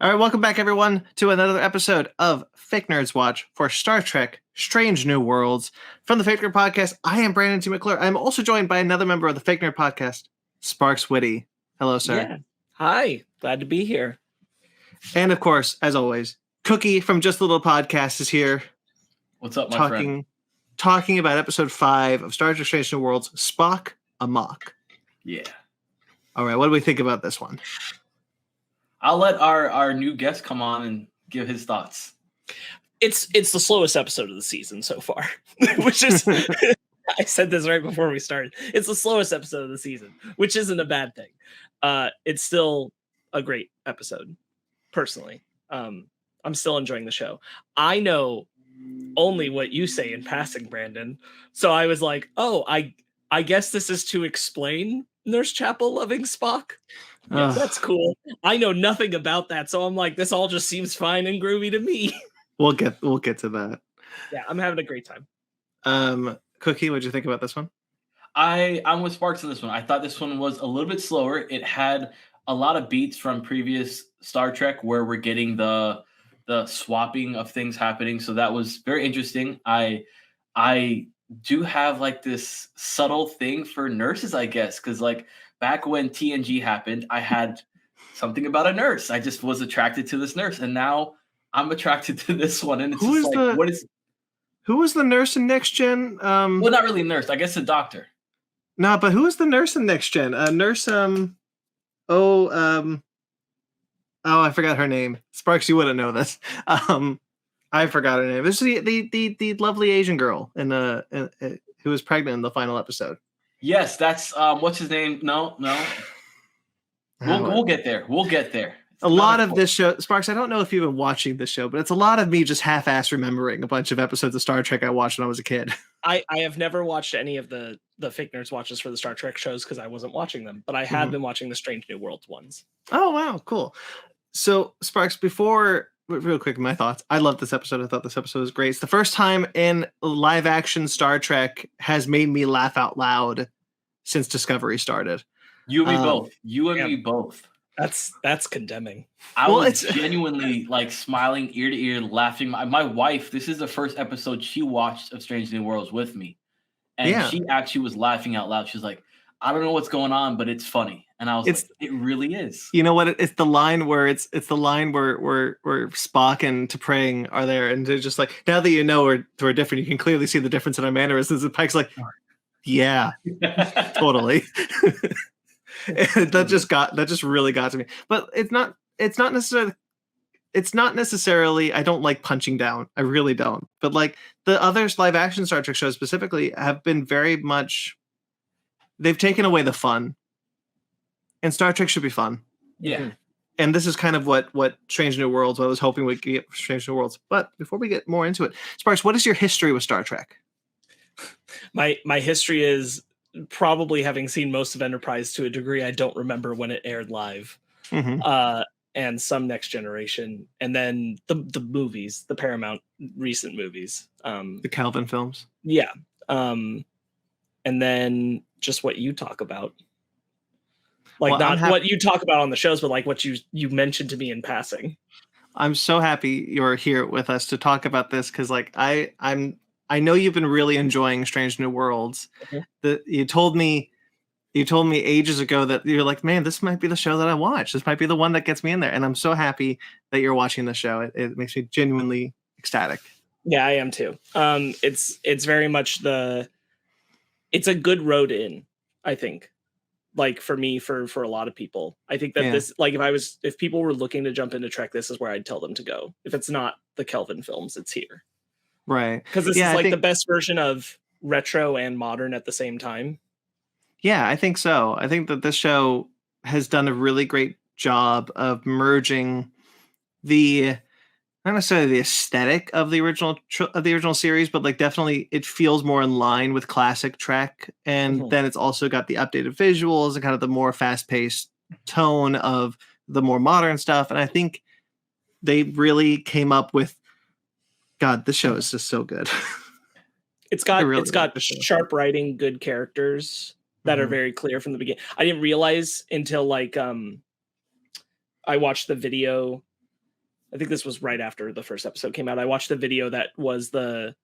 All right, welcome back, everyone, to another episode of Fake Nerds Watch for Star Trek Strange New Worlds. From the Fake Nerd Podcast, I am Brandon T. McClure. I'm also joined by another member of the Fake Nerd Podcast, Sparkz Witty. Hello, sir. Yeah. Hi. Glad to be here. And, of course, as always, Cookie from Just a Little Podcast is here. What's up, my friend? Talking about episode 5 of Star Trek Strange New Worlds, Spock Amok. Yeah. All right, what do we think about this one? I'll let our new guest come on and give his thoughts. It's the slowest episode of the season so far, which is I said this right before we started. It's the slowest episode of the season, which isn't a bad thing. It's still a great episode, personally. I'm still enjoying the show. I know only what you say in passing, Brandon. So I was like, oh, I guess this is to explain Nurse Chapel loving Spock. Yeah, that's cool. I know nothing about that, so I'm like, this all just seems fine and groovy to me. We'll get to that. Yeah, I'm having a great time. Cookie, what'd you think about this one? I'm with Sparkz on this one. I thought this one was a little bit slower. It had a lot of beats from previous Star Trek where we're getting the swapping of things happening. So that was very interesting. I do have like this subtle thing for nurses, I guess, because like back when TNG happened, I had something about a nurse. I just was attracted to this nurse, and now I'm attracted to this one. And it's who was the nurse in Next Gen? Well, not really a nurse. I guess a doctor. No, but who was the nurse in Next Gen? Nurse. I forgot her name. Sparkz, you wouldn't know this. I forgot her name. This is the lovely Asian girl who was pregnant in the final episode. Yes, that's what's his name? No. We'll get there. We'll get there. A lot of this show, Sparkz, I don't know if you've been watching this show, but it's a lot of me just half-ass remembering a bunch of episodes of Star Trek I watched when I was a kid. I have never watched any of the Fake Nerds watches for the Star Trek shows because I wasn't watching them, but I have been watching the Strange New Worlds ones. Oh, wow, cool. So, Sparkz, real quick, my thoughts. I love this episode. I thought this episode was great. It's the first time in live-action Star Trek has made me laugh out loud since Discovery started. You and me both. You and me both. That's condemning. I was genuinely like smiling ear to ear, laughing. My wife, this is the first episode she watched of Strange New Worlds with me. And she actually was laughing out loud. She was like, I don't know what's going on, but it's funny. And I was like, it really is. You know what? It's the line where it's the line where Spock and T'Pring are there, and they're just like, now that you know we're different, you can clearly see the difference in our mannerisms. And Pike's like, yeah, totally. That just really got to me. But it's not necessarily I don't like punching down. I really don't. But like the other live action Star Trek shows specifically have been very much, they've taken away the fun. And Star Trek should be fun. Yeah. And this is kind of what Strange New Worlds, what I was hoping we'd get Strange New Worlds. But before we get more into it, Sparkz, what is your history with Star Trek? My history is probably having seen most of Enterprise to a degree I don't remember when it aired live. And some Next Generation, and then the movies, the Paramount recent movies. The Kelvin films. Yeah. And then just what you talk about. Like what you talk about on the shows, but like what you mentioned to me in passing. I'm so happy you're here with us to talk about this because like I know you've been really enjoying Strange New Worlds. You told me ages ago that you're like, man, this might be the show that I watch. This might be the one that gets me in there. And I'm so happy that you're watching the show. It makes me genuinely ecstatic. Yeah, I am too. It's very much it's a good road in, I think. Like for me, for a lot of people, I think that this, like if people were looking to jump into Trek, this is where I'd tell them to go. If it's not the Kelvin films, it's here. Right. Because this is like the best version of retro and modern at the same time. Yeah, I think so. I think that this show has done a really great job of merging not necessarily the aesthetic of the original series, but like definitely it feels more in line with classic Trek. And then it's also got the updated visuals and kind of the more fast-paced tone of the more modern stuff. And I think they really came up with, God, this show is just so good. It's got really it's got like the show. sharp writing, good characters that are Mhm. very clear from the beginning. I didn't realize until like I watched the video. I think this was right after the first episode came out. I watched the video that was the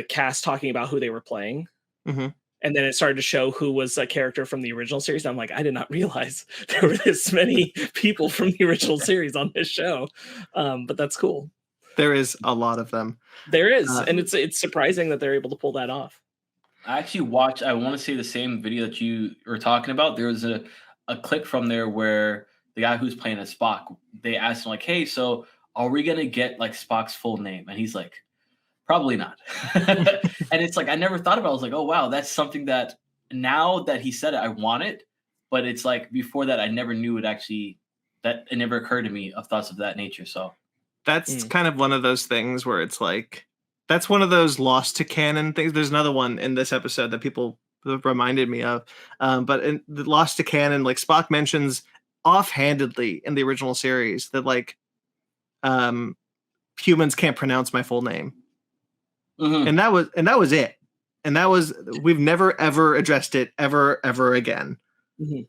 cast talking about who they were playing. Mhm. And then it started to show who was a character from the original series. I'm like, I did not realize there were this many people from the original series on this show. But that's cool. There is a lot of them. There is, and it's surprising that they're able to pull that off. I actually watched, I want to say the same video that you were talking about. There was a clip from there where the guy who's playing as Spock, they asked him like, hey, so are we going to get like Spock's full name? And he's like, probably not. And it's like, I never thought about it. I was like, oh, wow, that's something that now that he said it, I want it. But it's like before that, I never knew it actually, that it never occurred to me of thoughts of that nature. So that's kind of one of those things where it's like, that's one of those lost to canon things. There's another one in this episode that people reminded me of. But in the lost to canon, like Spock mentions offhandedly in the original series that like humans can't pronounce my full name. mm-hmm. And that was it. And that was, we've never ever addressed it ever again. Mm-hmm.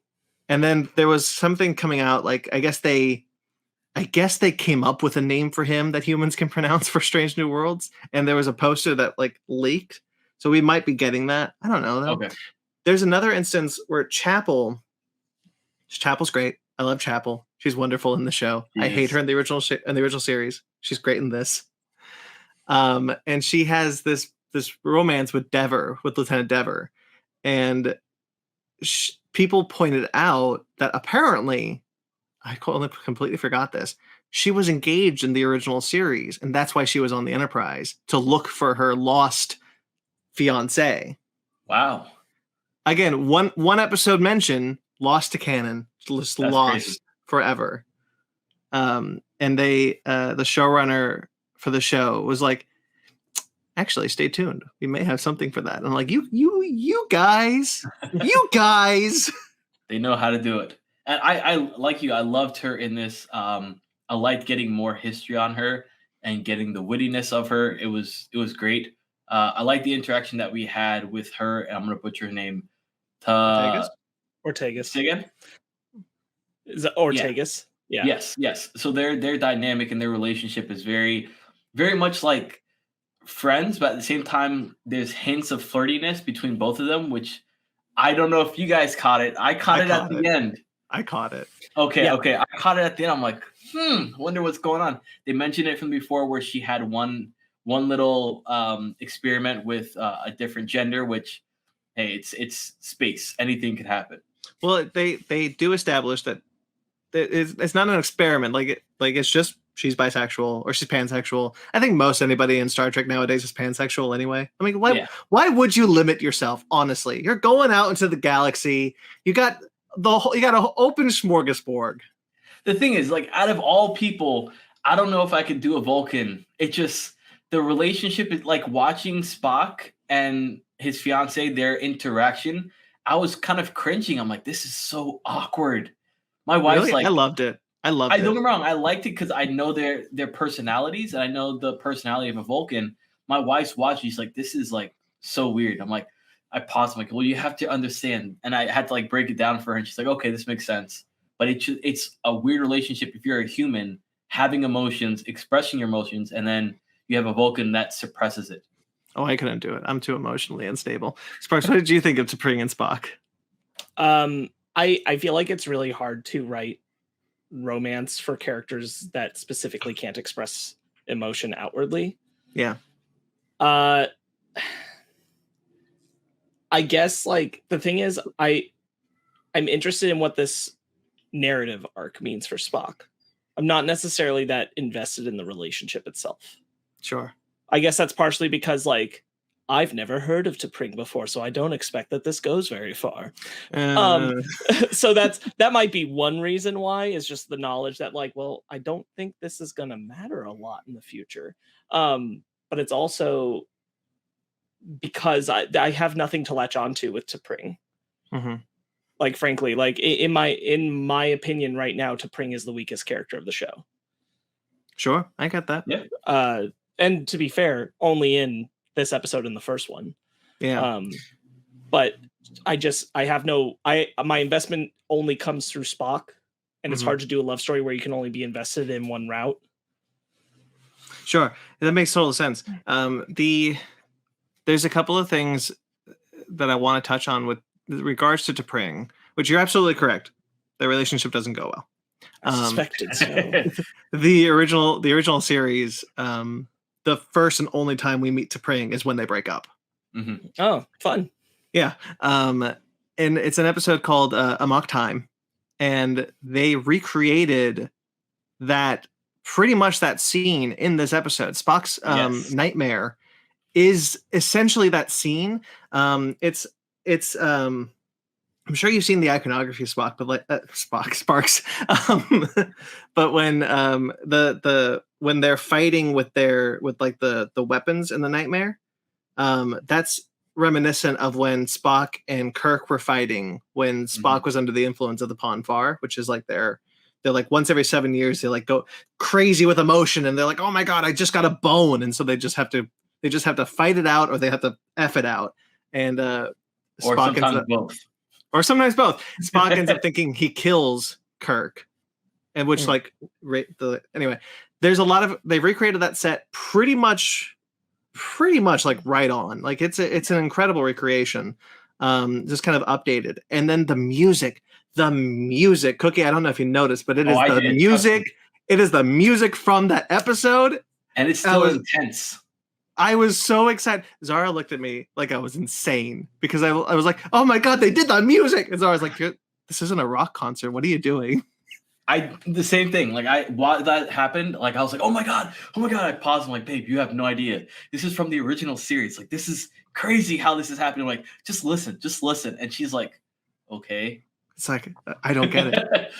And then there was something coming out, like I guess they came up with a name for him that humans can pronounce for Strange New Worlds, and there was a poster that like leaked, so we might be getting that. I don't know though. Okay. There's another instance where Chapel's great. I love Chapel. She's wonderful in the show. I hate her in the original series. She's great in this. And she has this romance with Lieutenant Dever, and people pointed out that apparently, I completely forgot this, she was engaged in the original series, and that's why she was on the Enterprise to look for her lost fiance. Wow. Again, one episode mention, lost to canon, just lost crazy. Forever. And they the showrunner for the show was like, actually, stay tuned. We may have something for that. And I'm like, you guys, They know how to do it. And I like you. I loved her in this. I liked getting more history on her and getting the wittiness of her. It was great. I like the interaction that we had with her. And I'm going to butcher her name. Ortegas. Say again? Is it Ortegas? Yeah. Yes. So their dynamic and their relationship is very, very much like friends, but at the same time, there's hints of flirtiness between both of them, which I don't know if you guys caught it. I caught it at the end. I caught it. Okay. I caught it at the end. I'm like, wonder what's going on. They mentioned it from before where she had one little experiment with a different gender, which, hey, it's space. Anything could happen. Well, they do establish that it's not an experiment. Like it's just she's bisexual or she's pansexual. I think most anybody in Star Trek nowadays is pansexual anyway. I mean, why would you limit yourself? Honestly, you're going out into the galaxy. You got an open smorgasbord. The thing is, like, out of all people, I don't know if I could do a Vulcan. It just, the relationship is like watching Spock and his fiance, their interaction. I was kind of cringing. I'm like, this is so awkward. My wife's really? like, I loved it. Don't get me wrong. I liked it because I know their personalities and I know the personality of a Vulcan. My wife's watching. She's like, this is like so weird. I'm like, I paused. I'm like, well, you have to understand. And I had to like break it down for her. And she's like, okay, this makes sense. But it's a weird relationship if you're a human having emotions, expressing your emotions, and then you have a Vulcan that suppresses it. Oh, I couldn't do it. I'm too emotionally unstable. Sparkz, what did you think of T'Pring and Spock? I feel like it's really hard to write romance for characters that specifically can't express emotion outwardly. Yeah. I guess like the thing is I'm interested in what this narrative arc means for Spock. I'm not necessarily that invested in the relationship itself. Sure. I guess that's partially because like I've never heard of T'Pring before, so I don't expect that this goes very far. So that might be one reason why, is just the knowledge that like, well, I don't think this is going to matter a lot in the future. But it's also because I have nothing to latch onto with T'Pring. Mm-hmm. Like, frankly, like in my opinion right now, T'Pring is the weakest character of the show. Sure, I get that. Yeah. And to be fair, only in this episode and the first one. Yeah. But my investment only comes through Spock, and it's hard to do a love story where you can only be invested in one route. Sure, that makes total sense. There's a couple of things that I want to touch on with regards to T'Pring, which you're absolutely correct. Their relationship doesn't go well. I suspected so. The original series, the first and only time we meet T'Pring is when they break up. Mm-hmm. Oh, fun. Yeah. And it's an episode called Amok Time, and they recreated that pretty much that scene in this episode. Spock's nightmare is essentially that scene. It's I'm sure you've seen the iconography of Spock, but like Sparkz. But when when they're fighting with the weapons in the nightmare, that's reminiscent of when Spock and Kirk were fighting when Spock was under the influence of the Pon farr, which is like they're like once every 7 years they like go crazy with emotion and they're like, oh my god, I just got a bone, and so they just have to fight it out, or they have to F it out. And or Spock sometimes both. Or sometimes both. Spock ends up thinking he kills Kirk, and which anyway, there's a lot of they recreated that set pretty much like right on. Like it's an incredible recreation, just kind of updated. And then the music, Cookie. I don't know if you noticed, but it is the music. It is the music from that episode, and it's still intense. I was so excited. Zara looked at me like I was insane because I was like, "Oh my god, they did the music!" And Zara was like, "This isn't a rock concert. What are you doing?" The same thing. Like while that happened, like I was like, "Oh my god!" I paused. I'm like, "Babe, you have no idea. This is from the original series. Like this is crazy how this is happening." I'm like, just listen. And she's like, "Okay." It's like I don't get it.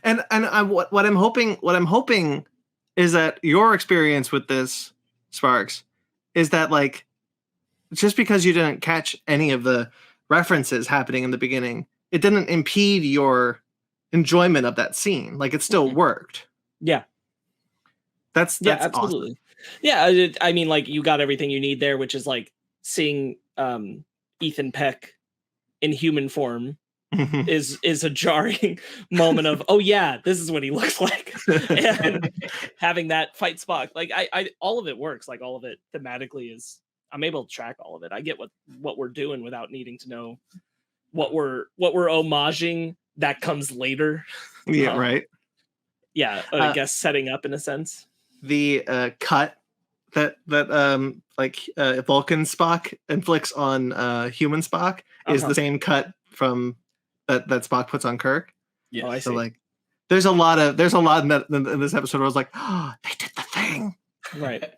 and what I'm hoping is that your experience with this, Sparkz, is that like just because you didn't catch any of the references happening in the beginning, it didn't impede your enjoyment of that scene. Like it still worked. Yeah. That's absolutely. Awesome. Yeah, I mean, like you got everything you need there, which is like seeing Ethan Peck in human form is a jarring moment of, oh yeah, this is what he looks like. And having that fight Spock, like I all of it works. Like all of it thematically is, I'm able to track all of it. I get what we're doing without needing to know what we're homaging that comes later. Yeah, right. Yeah, I guess setting up in a sense. The cut that Vulcan Spock inflicts on human Spock is the same cut from that Spock puts on Kirk. Yeah. Oh, I so see. Like there's a lot in this episode where I was like, oh, they did the thing. Right.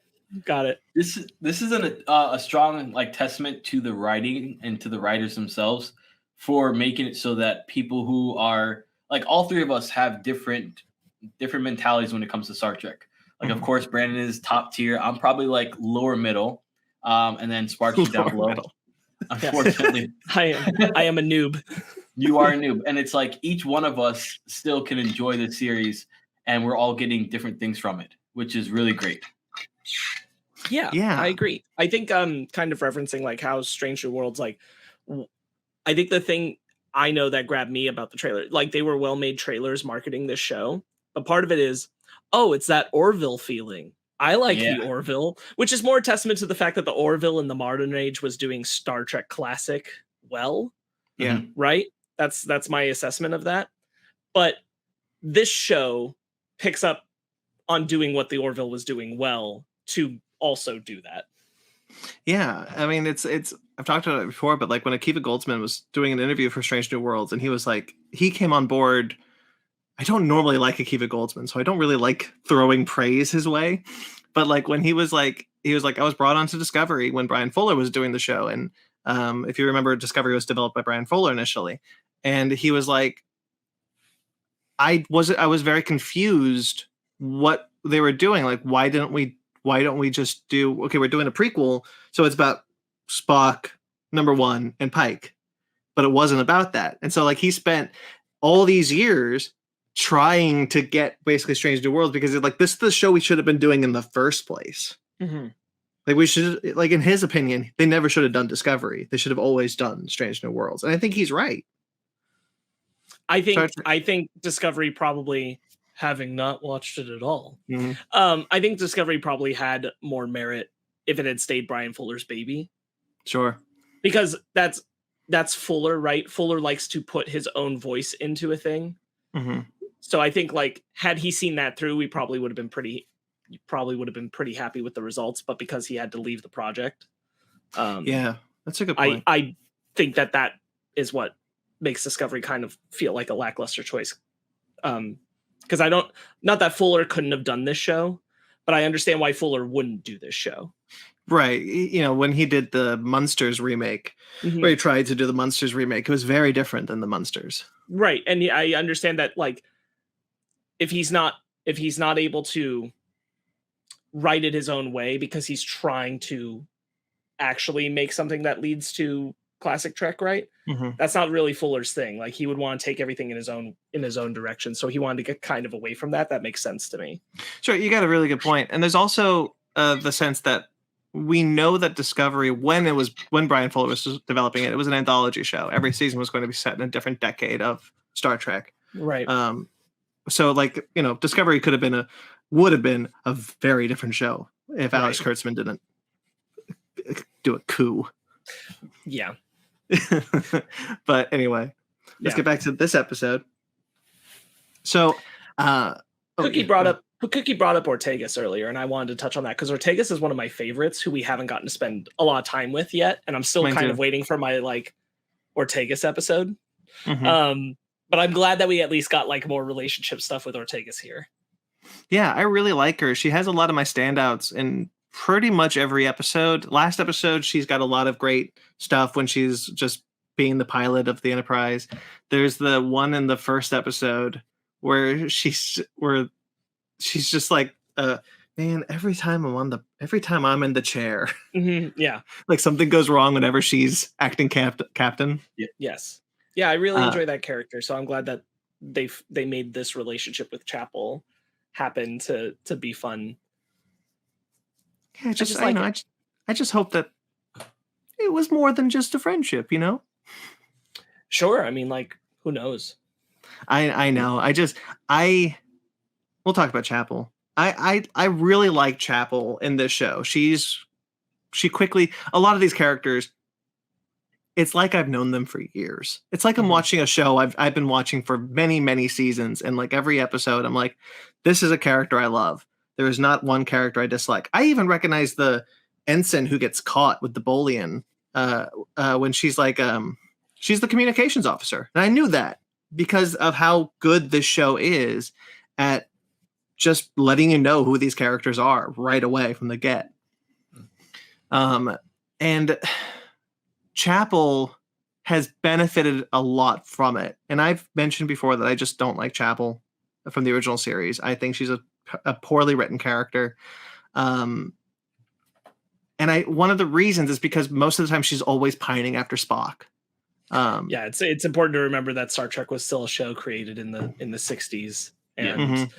Got it. This is a strong like testament to the writing and to the writers themselves for making it so that people who are like all three of us have different mentalities when it comes to Star Trek. Like, of course, Brandon is top tier. I'm probably like lower middle, and then Sparkz is down below. Unfortunately, I am a noob. You are a noob, and it's like each one of us still can enjoy the series, and we're all getting different things from it, which is really great. Yeah, I agree. I think kind of referencing like how Strange New Worlds, like I think the thing I know that grabbed me about the trailer, like they were well-made trailers marketing this show, but part of it is, oh, it's that Orville feeling. I like the Orville, which is more a testament to the fact that the Orville in the modern age was doing Star Trek classic well. Yeah. Right? That's my assessment of that. But this show picks up on doing what the Orville was doing well to also do that. Yeah. I mean, it's I've talked about it before, but like when Akiva Goldsman was doing an interview for Strange New Worlds, and he was like, he came on board. I don't normally like Akiva Goldsman, so I don't really like throwing praise his way. But like when he was like, I was brought onto Discovery when Brian Fuller was doing the show. And if you remember, Discovery was developed by Brian Fuller initially. And he was like, I was very confused what they were doing. Like, why don't we just do, okay, we're doing a prequel. So it's about Spock, number one, and Pike, but it wasn't about that. And so like he spent all these years trying to get basically Strange New Worlds because like this is the show we should have been doing in the first place. Mm-hmm. Like we should, like in his opinion, they never should have done Discovery. They should have always done Strange New Worlds, and I think he's right. I think Discovery probably, having not watched it at all, I think Discovery probably had more merit if it had stayed Brian Fuller's baby. Sure. Because that's Fuller, right? Fuller likes to put his own voice into a thing. So I think like had he seen that through, we probably would have been pretty happy with the results. But because he had to leave the project, yeah, that's a good point. I think that is what makes Discovery kind of feel like a lackluster choice. Because not that Fuller couldn't have done this show, but I understand why Fuller wouldn't do this show. Right. You know, when he did the Munsters remake, where he tried to do the Munsters remake, it was very different than the Munsters. Right. And I understand that, like, if he's not able to write it his own way because he's trying to actually make something that leads to classic Trek, right? That's not really Fuller's thing. Like, he would want to take everything in his own direction. So he wanted to get kind of away from that. That makes sense to me. Sure. You got a really good point. And there's also the sense that we know that Discovery, when Brian Fuller was developing it, it was an anthology show. Every season was going to be set in a different decade of Star Trek. Right. So like, you know, Discovery would have been a very different show if Alex Kurtzman didn't do a coup. Yeah. But anyway, let's get back to this episode. So Cookie brought up Ortegas earlier, and I wanted to touch on that because Ortegas is one of my favorites who we haven't gotten to spend a lot of time with yet, and I'm still kind of waiting for my like Ortegas episode. But I'm glad that we at least got like more relationship stuff with Ortegas here. Yeah, I really like her. She has a lot of my standouts in pretty much every episode. Last episode, she's got a lot of great stuff when she's just being the pilot of the Enterprise. There's the one in the first episode where she's just like, man, every time I'm in the chair, yeah, like something goes wrong whenever she's acting captain. Yes, yeah, I really enjoy that character. So I'm glad that they made this relationship with Chapel happen to be fun. Yeah, I just hope that it was more than just a friendship, you know? Sure. I mean, like, who knows? I know. We'll talk about Chapel. I really like Chapel in this show. A lot of these characters, it's like I've known them for years. It's like I'm watching a show I've been watching for many, many seasons. And like every episode, I'm like, this is a character I love. There is not one character I dislike. I even recognize the ensign who gets caught with the Bolian when she's like, she's the communications officer. And I knew that because of how good this show is at just letting you know who these characters are right away from the get. And Chapel has benefited a lot from it. And I've mentioned before that I just don't like Chapel from the original series. I think she's a poorly written character. And one of the reasons is because most of the time she's always pining after Spock. Yeah, it's important to remember that Star Trek was still a show created in the 60s. And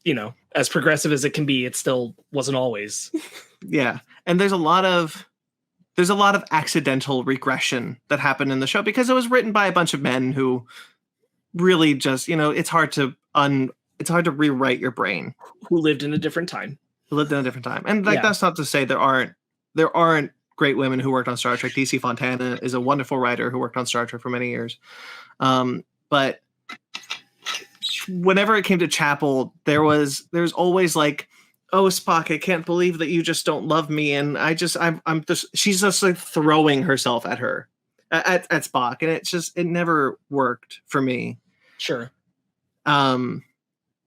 you know, as progressive as it can be, it still wasn't always. Yeah. And there's a lot of accidental regression that happened in the show because it was written by a bunch of men who really just, you know, it's hard to rewrite your brain. Who lived in a different time. And like that's not to say there aren't great women who worked on Star Trek. DC Fontana is a wonderful writer who worked on Star Trek for many years. But whenever it came to Chapel, there's always like, oh, Spock, I can't believe that you just don't love me. And she's just like throwing herself at Spock. And it never worked for me. Sure.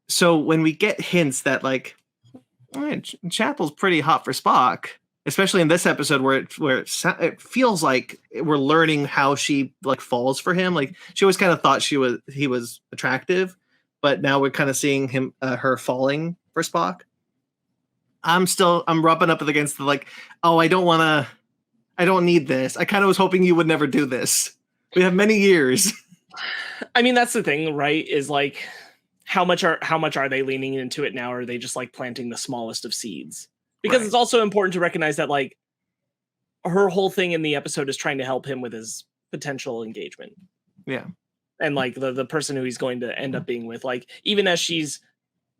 So when we get hints that like, Chapel's pretty hot for Spock, especially in this episode where it feels like we're learning how she like falls for him. Like she always kind of thought he was attractive, but now we're kind of seeing her falling for Spock. I'm rubbing up against the like, oh, I don't need this. I kind of was hoping you would never do this. We have many years. I mean, that's the thing, right? Is like, how much are they leaning into it now? Or are they just like planting the smallest of seeds? Because Right. it's also important to recognize that like her whole thing in the episode is trying to help him with his potential engagement. Yeah. And like the person who he's going to end up being with, like even as she's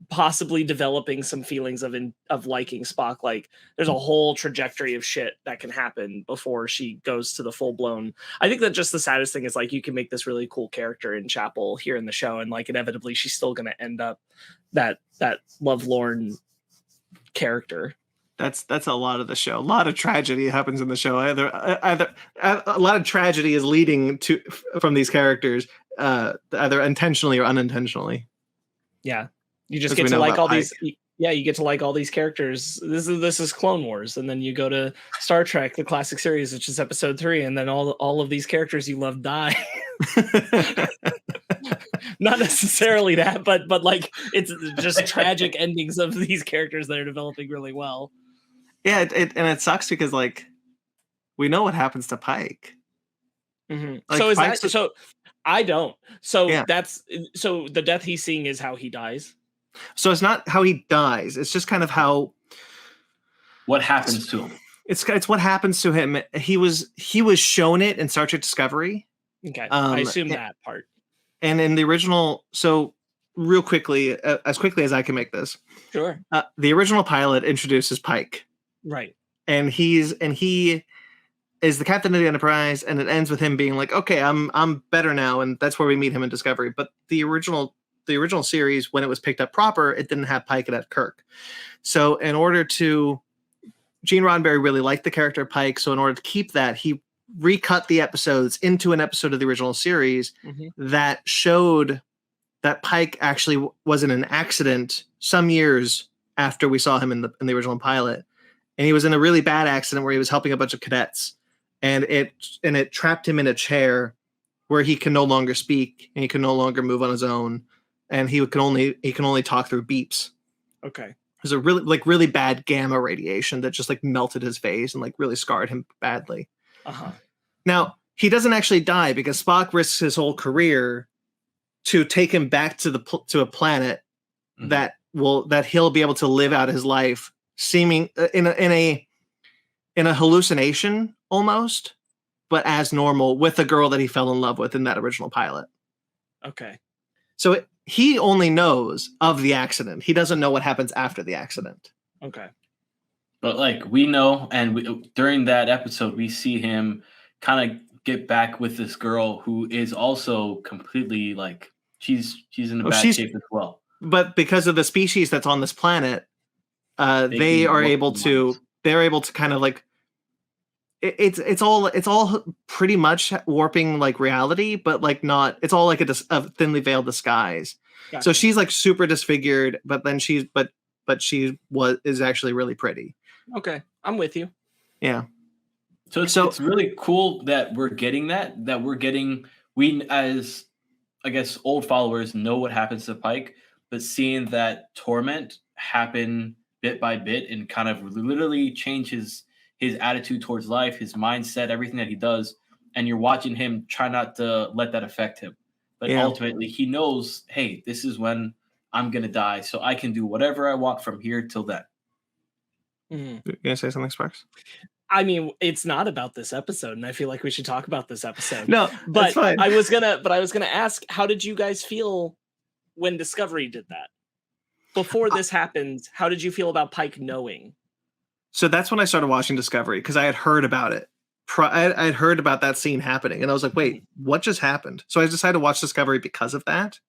possibly developing some feelings of liking Spock, like there's a whole trajectory of shit that can happen before she goes to the full blown. I think that just the saddest thing is like you can make this really cool character in Chapel here in the show, and like inevitably she's still going to end up that lovelorn character. That's a lot of the show. A lot of tragedy happens in the show. Either a lot of tragedy is leading to from these characters, either intentionally or unintentionally. Yeah, you just As get we to know like about all these. Yeah, you get to like all these characters. This is Clone Wars, and then you go to Star Trek, the classic series, which is Episode 3, and then all of these characters you love die. Not necessarily that, but like it's just tragic endings of these characters that are developing really well. Yeah, and it sucks because like we know what happens to Pike. Mm-hmm. Like, So is Pike's that so? I don't. So Yeah. that's so the death he's seeing is how he dies. So it's not how he dies. It's just kind of how What happens to him? it's what happens to him. He was shown it in Star Trek Discovery. Okay, I assume and- that part. And in the original, so real quickly, as quickly as I can make this, Sure. the original pilot introduces Pike, Right. and he is the captain of the Enterprise, and it ends with him being like, "Okay, I'm better now," and that's where we meet him in Discovery. But the original series, when it was picked up proper, it didn't have Pike, it had Kirk. So in order to, Gene Roddenberry really liked the character Pike, so in order to keep that, he recut the episodes into an episode of the original series that showed that Pike actually was in an accident some years after we saw him in the original pilot, and he was in a really bad accident where he was helping a bunch of cadets, and it trapped him in a chair where he can no longer speak and he can no longer move on his own, and he can only talk through beeps. Okay. There's a really bad gamma radiation that just like melted his face and like really scarred him badly. Uh-huh. Now, he doesn't actually die because Spock risks his whole career to take him back to a planet that he'll be able to live out his life, seeming in a hallucination almost, but as normal with a girl that he fell in love with in that original pilot. Okay. So he only knows of the accident. He doesn't know what happens after the accident. Okay. But like we know, and during that episode, we see him kind of get back with this girl who is also completely like she's in a bad shape as well. But because of the species that's on this planet, they're able to kind of like it's all pretty much warping like reality, but like not. It's all like a thinly veiled disguise. Gotcha. So she's like super disfigured, but then she is actually really pretty. Okay, I'm with you. Yeah. So it's really cool that we're getting we as I guess old followers know what happens to Pike, but seeing that torment happen bit by bit and kind of literally change his attitude towards life, his mindset, everything that he does, and you're watching him try not to let that affect him. But ultimately he knows, hey, this is when I'm gonna die, so I can do whatever I want from here till then. You gonna say something, Sparkz? I mean, it's not about this episode, and I feel like we should talk about this episode. No, but that's fine. I was gonna ask, how did you guys feel when Discovery did that? Before this happened, how did you feel about Pike knowing? So that's when I started watching Discovery because I had heard about it. I had heard about that scene happening, and I was like, "Wait, what just happened?" So I decided to watch Discovery because of that.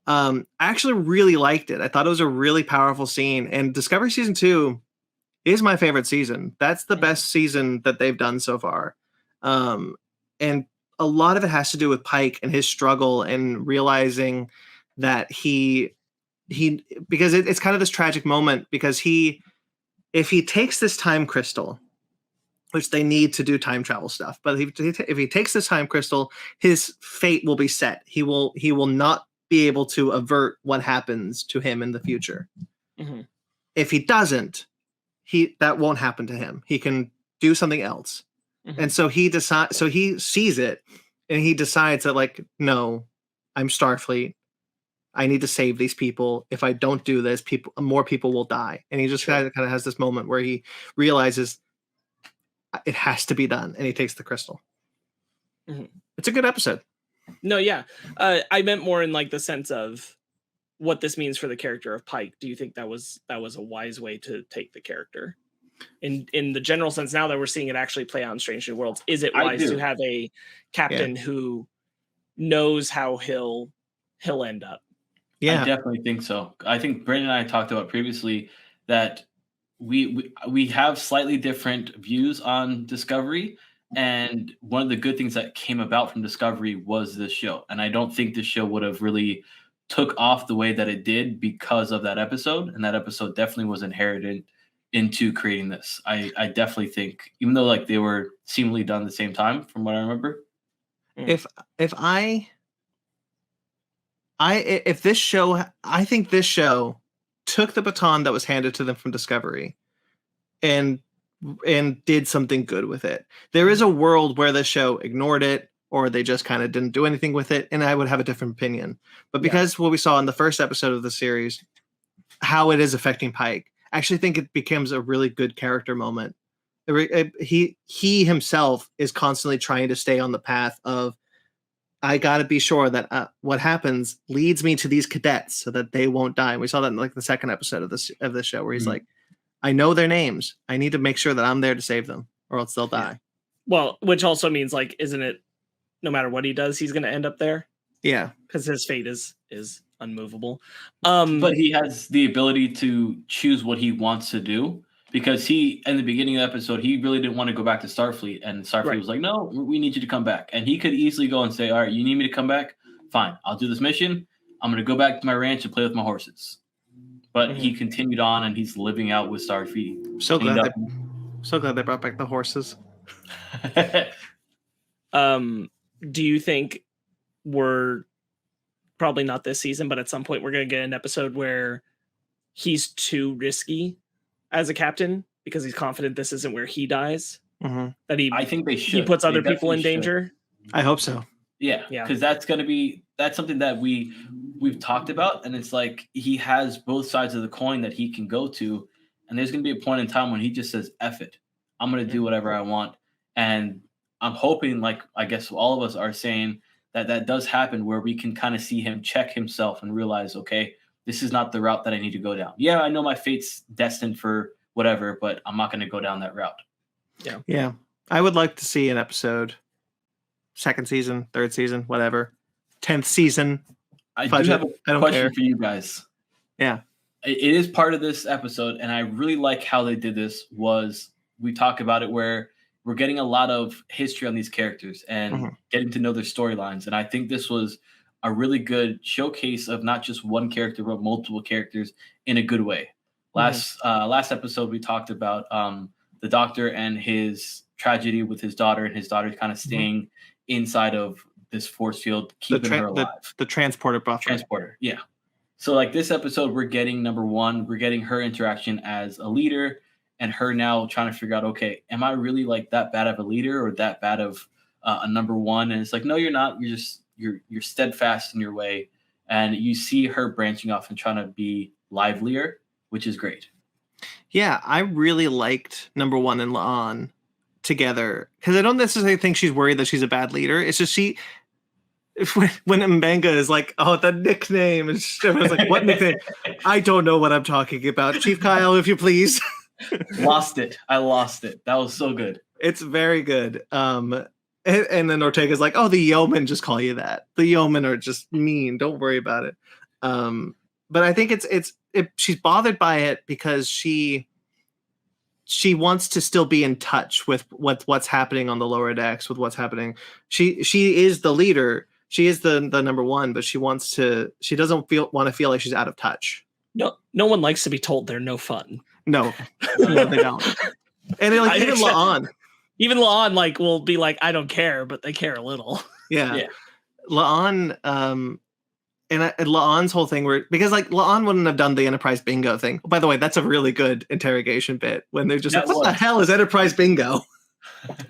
I actually really liked it. I thought it was a really powerful scene, and Discovery season 2 is my favorite season. That's the best season that they've done so far. And a lot of it has to do with Pike and his struggle and realizing that because it's kind of this tragic moment because if he takes this time crystal, which they need to do time travel stuff, but if he takes this time crystal, his fate will be set. He will not be able to avert what happens to him in the future. Mm-hmm. If he doesn't, that won't happen to him. He can do something else. Mm-hmm. And so he sees it and he decides that like, no, I'm Starfleet. I need to save these people. If I don't do this, more people will die. And he just kind of has this moment where he realizes it has to be done, and he takes the crystal. Mm-hmm. It's a good episode. No, yeah. I meant more in like the sense of what this means for the character of Pike. Do you think that was a wise way to take the character? In the general sense, now that we're seeing it actually play out in Strange New Worlds, is it wise to have a captain who knows how he'll end up? Yeah, I definitely think so. I think Brandon and I talked about previously that we have slightly different views on Discovery, and one of the good things that came about from Discovery was this show. And I don't think this show would have really took off the way that it did because of that episode, and that episode definitely was inherited into creating this. I definitely think, even though like they were seemingly done at the same time, from what I remember. If this show, I think this show took the baton that was handed to them from Discovery and did something good with it. There is a world where the show ignored it, or they just kind of didn't do anything with it, and I would have a different opinion. But because what we saw in the first episode of the series, how it is affecting Pike, I actually think it becomes a really good character moment. He himself is constantly trying to stay on the path of, I got to be sure that what happens leads me to these cadets so that they won't die. And we saw that in like the second episode of this show, where he's like, I know their names. I need to make sure that I'm there to save them, or else they'll die. Well, which also means, like, isn't it, no matter what he does, he's going to end up there? Yeah. Because his fate is unmovable. But he has the ability to choose what he wants to do, because he, in the beginning of the episode, he really didn't want to go back to Starfleet, and Starfleet was like, no, we need you to come back. And he could easily go and say, all right, you need me to come back? Fine, I'll do this mission. I'm going to go back to my ranch and play with my horses. But he continued on, and he's living out with Starfleet. So glad they brought back the horses. Do you think we're probably not this season, but at some point we're going to get an episode where he's too risky as a captain because he's confident this isn't where he dies? Mm-hmm. That I think they should. He puts other people in danger. I hope so. Yeah, because that's something that we've talked about, and it's like he has both sides of the coin that he can go to, and there's going to be a point in time when he just says, F it, I'm going to do whatever I want. And I'm hoping, like I guess all of us are saying, that does happen, where we can kind of see him check himself and realize, okay, this is not the route that I need to go down. Yeah, I know my fate's destined for whatever, but I'm not going to go down that route. Yeah. I would like to see an episode, second season, third season, whatever, 10th season. I do have a question for you guys. Yeah. It is part of this episode, and I really like how they did this. Was we talk about it where we're getting a lot of history on these characters and getting to know their storylines. And I think this was a really good showcase of not just one character, but multiple characters in a good way. Last episode, we talked about the Doctor and his tragedy with his daughter, and his daughter kind of staying inside of this force field, keeping her alive. The transporter buffer. Transporter, yeah. So like this episode, we're getting number one, we're getting her interaction as a leader, and her now trying to figure out, okay, am I really like that bad of a leader or that bad of a number one? And it's like, no, you're not. You're just you're steadfast in your way, and you see her branching off and trying to be livelier, which is great. Yeah, I really liked number one and La'an together, because I don't necessarily think she's worried that she's a bad leader. It's just when Mbenga is like, oh, the nickname, and everyone's like, what nickname? I don't know what I'm talking about. Chief Kyle, if you please. Lost it. I lost it. That was so good. It's very good. And then Ortega's like, oh, the yeomen just call you that. The yeomen are just mean. Don't worry about it. But I think she's bothered by it because she wants to still be in touch with what's happening on the lower decks, with what's happening. She is the leader. She is the number one, but she doesn't want to feel like she's out of touch. No one likes to be told they're no fun. No, they don't. And even La'an. Even La'an will be like, I don't care, but they care a little. Yeah. La'an, and La'an's whole thing because La'an wouldn't have done the Enterprise bingo thing. By the way, that's a really good interrogation bit when they're just what the hell is Enterprise bingo?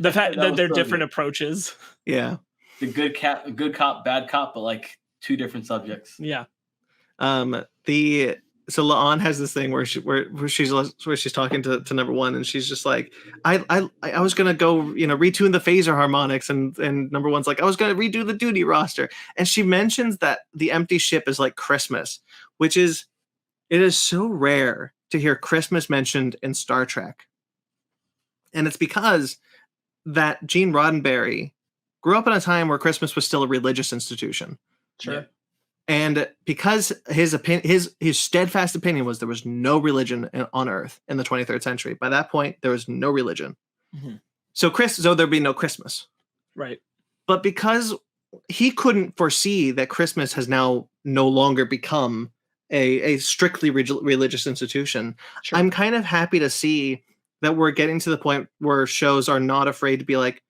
The fact that they're different approaches. Yeah. The good cop, bad cop, but two different subjects. Yeah. So La'an has this thing where she's talking to number one, and she's just like, I was gonna go, retune the phaser harmonics, and number one's like, I was gonna redo the duty roster, and she mentions that the empty ship is like Christmas, it is so rare to hear Christmas mentioned in Star Trek, and it's because that Gene Roddenberry grew up in a time where Christmas was still a religious institution. Sure. Yeah. And because his steadfast opinion was there was no religion on Earth in the 23rd century. By that point, there was no religion. Mm-hmm. So there'd be no Christmas. Right. But because he couldn't foresee that Christmas has now no longer become a strictly religious institution, sure. I'm kind of happy to see that we're getting to the point where shows are not afraid to be like,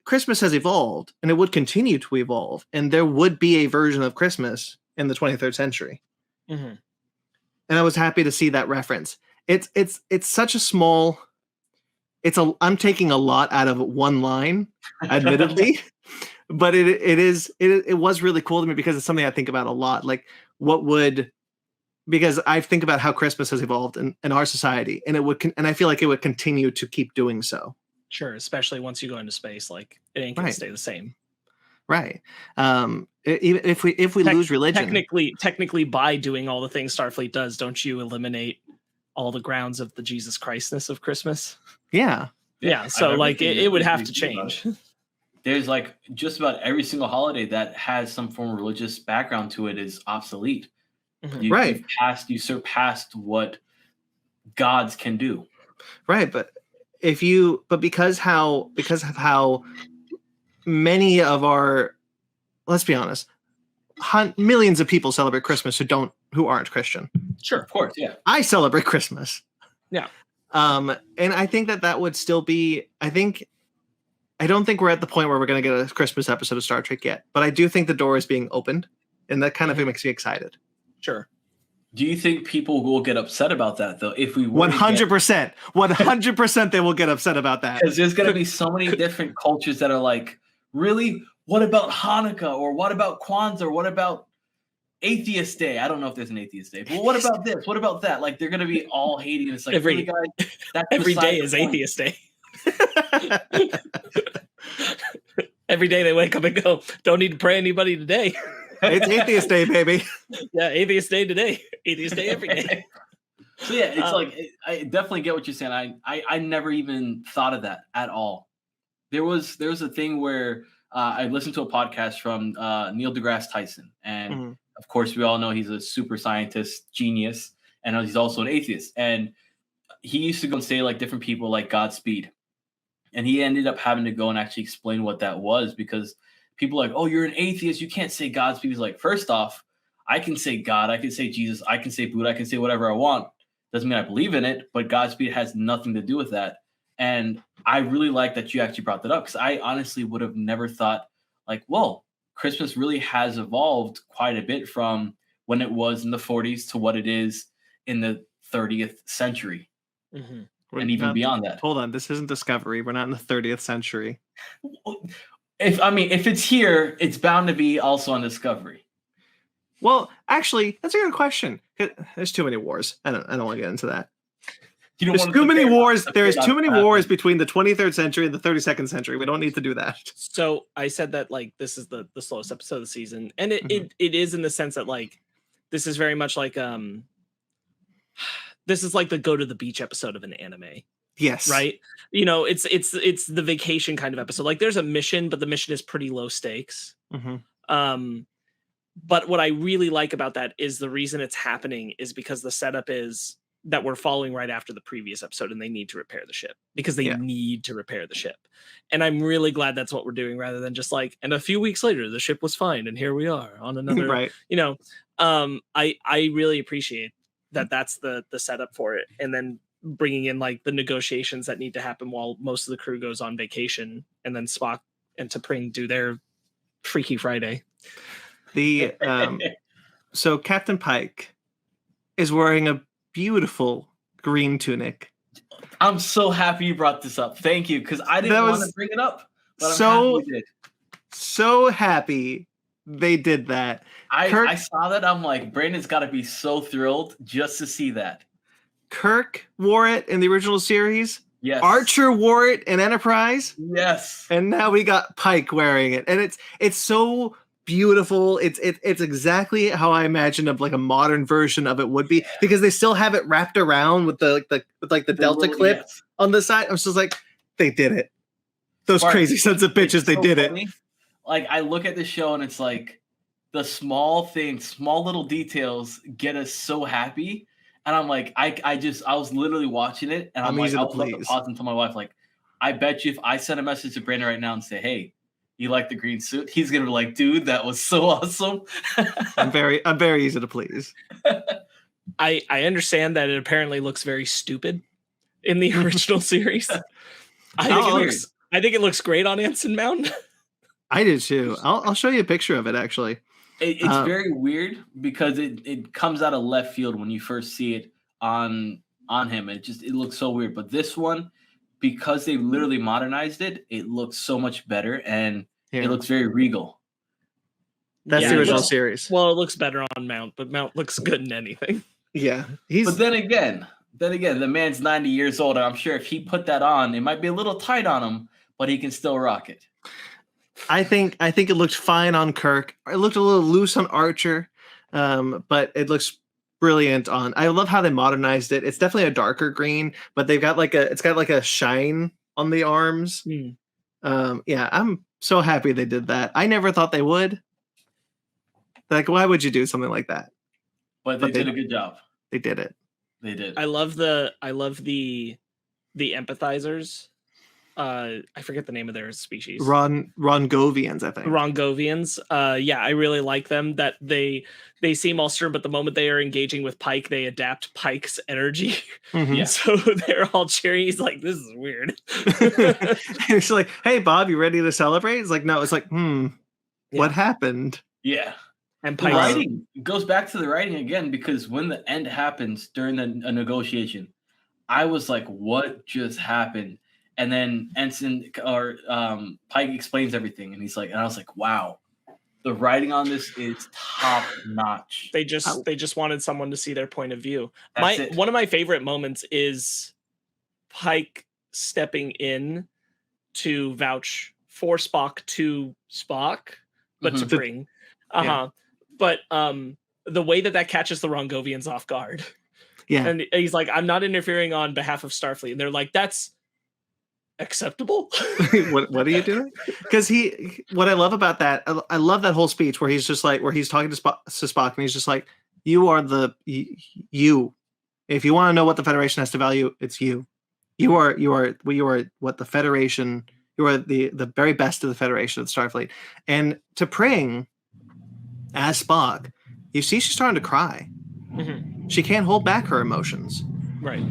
Christmas has evolved, and it would continue to evolve, and there would be a version of Christmas in the 23rd century. Mm-hmm. And I was happy to see that reference. It's such a small. I'm taking a lot out of one line, admittedly, but it was really cool to me because it's something I think about a lot. Like, because I think about how Christmas has evolved in our society, and and I feel like it would continue to keep doing so. Sure, especially once you go into space, like it ain't gonna stay the same. Right. If we lose religion, technically, by doing all the things Starfleet does, don't you eliminate all the grounds of the Jesus Christness of Christmas? Yeah. Yeah. So like it would have to change. There's like just about every single holiday that has some form of religious background to it is obsolete. Mm-hmm. You surpassed what gods can do. Right, but because of how many of our, let's be honest, millions of people celebrate Christmas who aren't Christian. Sure, of course, yeah. I celebrate Christmas. Yeah. And I think that would still be. I don't think we're at the point where we're going to get a Christmas episode of Star Trek yet, but I do think the door is being opened, and that kind of makes me excited. Sure. Do you think people will get upset about that, though? If we 100%, they will get upset about that. Because there's going to be so many different cultures that are like, really? What about Hanukkah? Or what about Kwanzaa? Or what about Atheist Day? I don't know if there's an Atheist Day. But what about this? What about that? Like, they're going to be all hating. It's like, every day is Atheist Day. Every day they wake up and go, don't need to pray anybody today. It's Atheist Day, baby. Yeah, Atheist Day today. Atheist Day every day. So yeah, it's I definitely get what you're saying. I never even thought of that at all. There was a thing where I listened to a podcast from Neil deGrasse Tyson, and of course we all know he's a super scientist genius, and he's also an atheist. And he used to go and say like different people like Godspeed, and he ended up having to go and actually explain what that was because people are like, oh, you're an atheist, you can't say Godspeed. He's like, first off, I can say God, I can say Jesus, I can say Buddha, I can say whatever I want. Doesn't mean I believe in it, but Godspeed has nothing to do with that. And I really like that you actually brought that up because I honestly would have never thought like, well, Christmas really has evolved quite a bit from when it was in the 40s to what it is in the 30th century. Mm-hmm. And even beyond that. Hold on, this isn't Discovery. We're not in the 30th century. If it's here, it's bound to be also on Discovery. Well, actually, that's a good question. There's too many wars. I don't want to get into that. There's too many wars. There's too many wars between the 23rd century and the 32nd century. We don't need to do that. So I said that like this is the slowest episode of the season, and it is in the sense that like this is very much like this is like the go to the beach episode of an anime. Yes. Right. It's the vacation kind of episode. Like there's a mission, but the mission is pretty low stakes. Mm-hmm. But what I really like about that is the reason it's happening is because the setup is that we're following right after the previous episode and they need to repair the ship because they need to repair the ship. And I'm really glad that's what we're doing rather than just like, and a few weeks later, the ship was fine. And here we are on another, right. I really appreciate that that's the setup for it. And then bringing in like the negotiations that need to happen while most of the crew goes on vacation and then Spock and T'Pring do their Freaky Friday. So Captain Pike is wearing a beautiful green tunic. I'm so happy you brought this up. Thank you, because I didn't want to bring it up. But I'm happy you did. So happy they did that. I saw that. I'm like, Brandon's got to be so thrilled just to see that. Kirk wore it in the original series. Yes. Archer wore it in Enterprise. Yes. And now we got Pike wearing it, and it's so beautiful. It's exactly how I imagined a modern version of it would be, because they still have it wrapped around with the Delta clip on the side. I was just like, they did it. Those crazy sons of bitches, they did it. Like, I look at the show and it's like the small things, small little details get us so happy. And I'm like, I was literally watching it, and I'm like, I was about to pause and tell my wife, like, I bet you if I send a message to Brandon right now and say, hey, you like the green suit? He's gonna be like, dude, that was so awesome. I'm very easy to please. I understand that it apparently looks very stupid in the original series. I think it looks great on Anson Mount. I did too. I'll show you a picture of it actually. It's very weird because it comes out of left field when you first see it on him. It looks so weird. But this one, because they literally modernized it, it looks so much better, and it looks very regal. That's the original series. Well, it looks better on Mount, but Mount looks good in anything. Yeah. But then again, the man's 90 years old, and I'm sure if he put that on, it might be a little tight on him, but he can still rock it. I think it looked fine on Kirk. It looked a little loose on Archer, but it looks brilliant on. I love how they modernized it. It's definitely a darker green, but they've got it's got a shine on the arms. Yeah, I'm so happy they did that. I never thought they would. Like, why would you do something like that? But they did a good job. They did it. They did. I love the empathizers. I forget the name of their species. Rongovians, I think. Rongovians. Yeah, I really like them. That they seem all stern, but the moment they are engaging with Pike, they adapt Pike's energy. Mm-hmm. Yeah. So they're all cheering. He's like, "This is weird." He's like, "Hey, Bob, you ready to celebrate?" It's like, "No." It's like, what happened? Yeah. And the writing goes back to the writing again, because when the end happens during a negotiation, I was like, "What just happened?" And then Ensign or Pike explains everything, and he's like, and I was like, wow, the writing on this is top notch. They just wanted someone to see their point of view. That's one of my favorite moments is Pike stepping in to vouch for Spock to Spock, but to bring. But the way that catches the Rongovians off guard. Yeah. And he's like, I'm not interfering on behalf of Starfleet. And they're like, that's acceptable. what are you doing? Because what I love about that, I love that whole speech where he's just like, where he's talking to Spock, and he's just like, you are you. If you want to know what the Federation has to value, it's you. You are what the Federation. You are the very best of the Federation of the Starfleet. And to Pring, as Spock, you see she's starting to cry. Mm-hmm. She can't hold back her emotions. Right.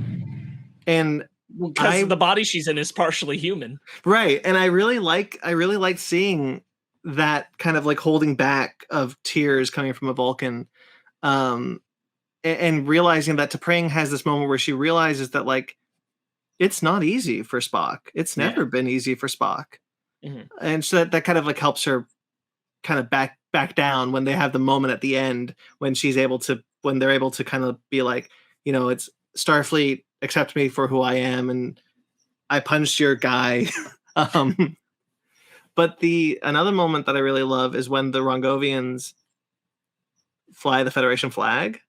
And because the body she's in is partially human. Right. And I really like seeing that kind of like holding back of tears coming from a Vulcan. And realizing that T'Pring has this moment where she realizes that, like, it's not easy for Spock. It's never been easy for Spock. Mm-hmm. And so that kind of like helps her kind of back down when they have the moment at the end when they're able to kind of be like, you know, it's Starfleet, accept me for who I am, and I punched your guy. But another moment that I really love is when the Rongovians fly the Federation flag.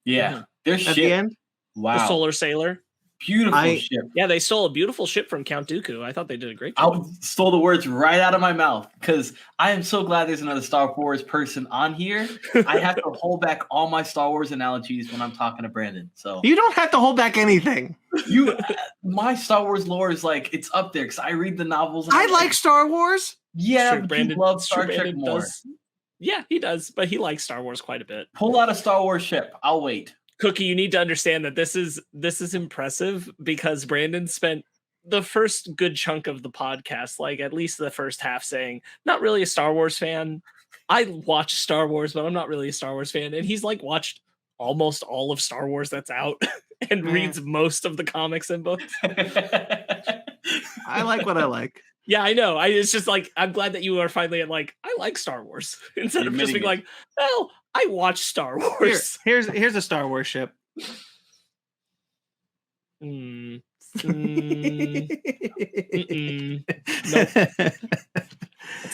Yeah. Their ship. At the end. Wow. The Solar Sailor. Beautiful ship. Yeah, they stole a beautiful ship from Count Dooku. I thought they did a great job. I stole the words right out of my mouth, because I am so glad there's another Star Wars person on here. I have to hold back all my Star Wars analogies when I'm talking to Brandon. So you don't have to hold back anything. My Star Wars lore is like, it's up there because I read the novels. I like Star Wars. Yeah, but Brandon loves Star Trek more. Yeah, he does, but he likes Star Wars quite a bit. Pull out a Star Wars ship. I'll wait. Cookie, you need to understand that this is impressive because Brandon spent the first good chunk of the podcast, like at least the first half, saying, not really a Star Wars fan. I watch Star Wars, but I'm not really a Star Wars fan. And he's like watched almost all of Star Wars that's out and reads most of the comics and books. I like what I like. Yeah, I know. It's just like I'm glad that you are finally like I like Star Wars instead of just being like, oh, I watch Star Wars. Here's a Star Wars ship. Nope. That's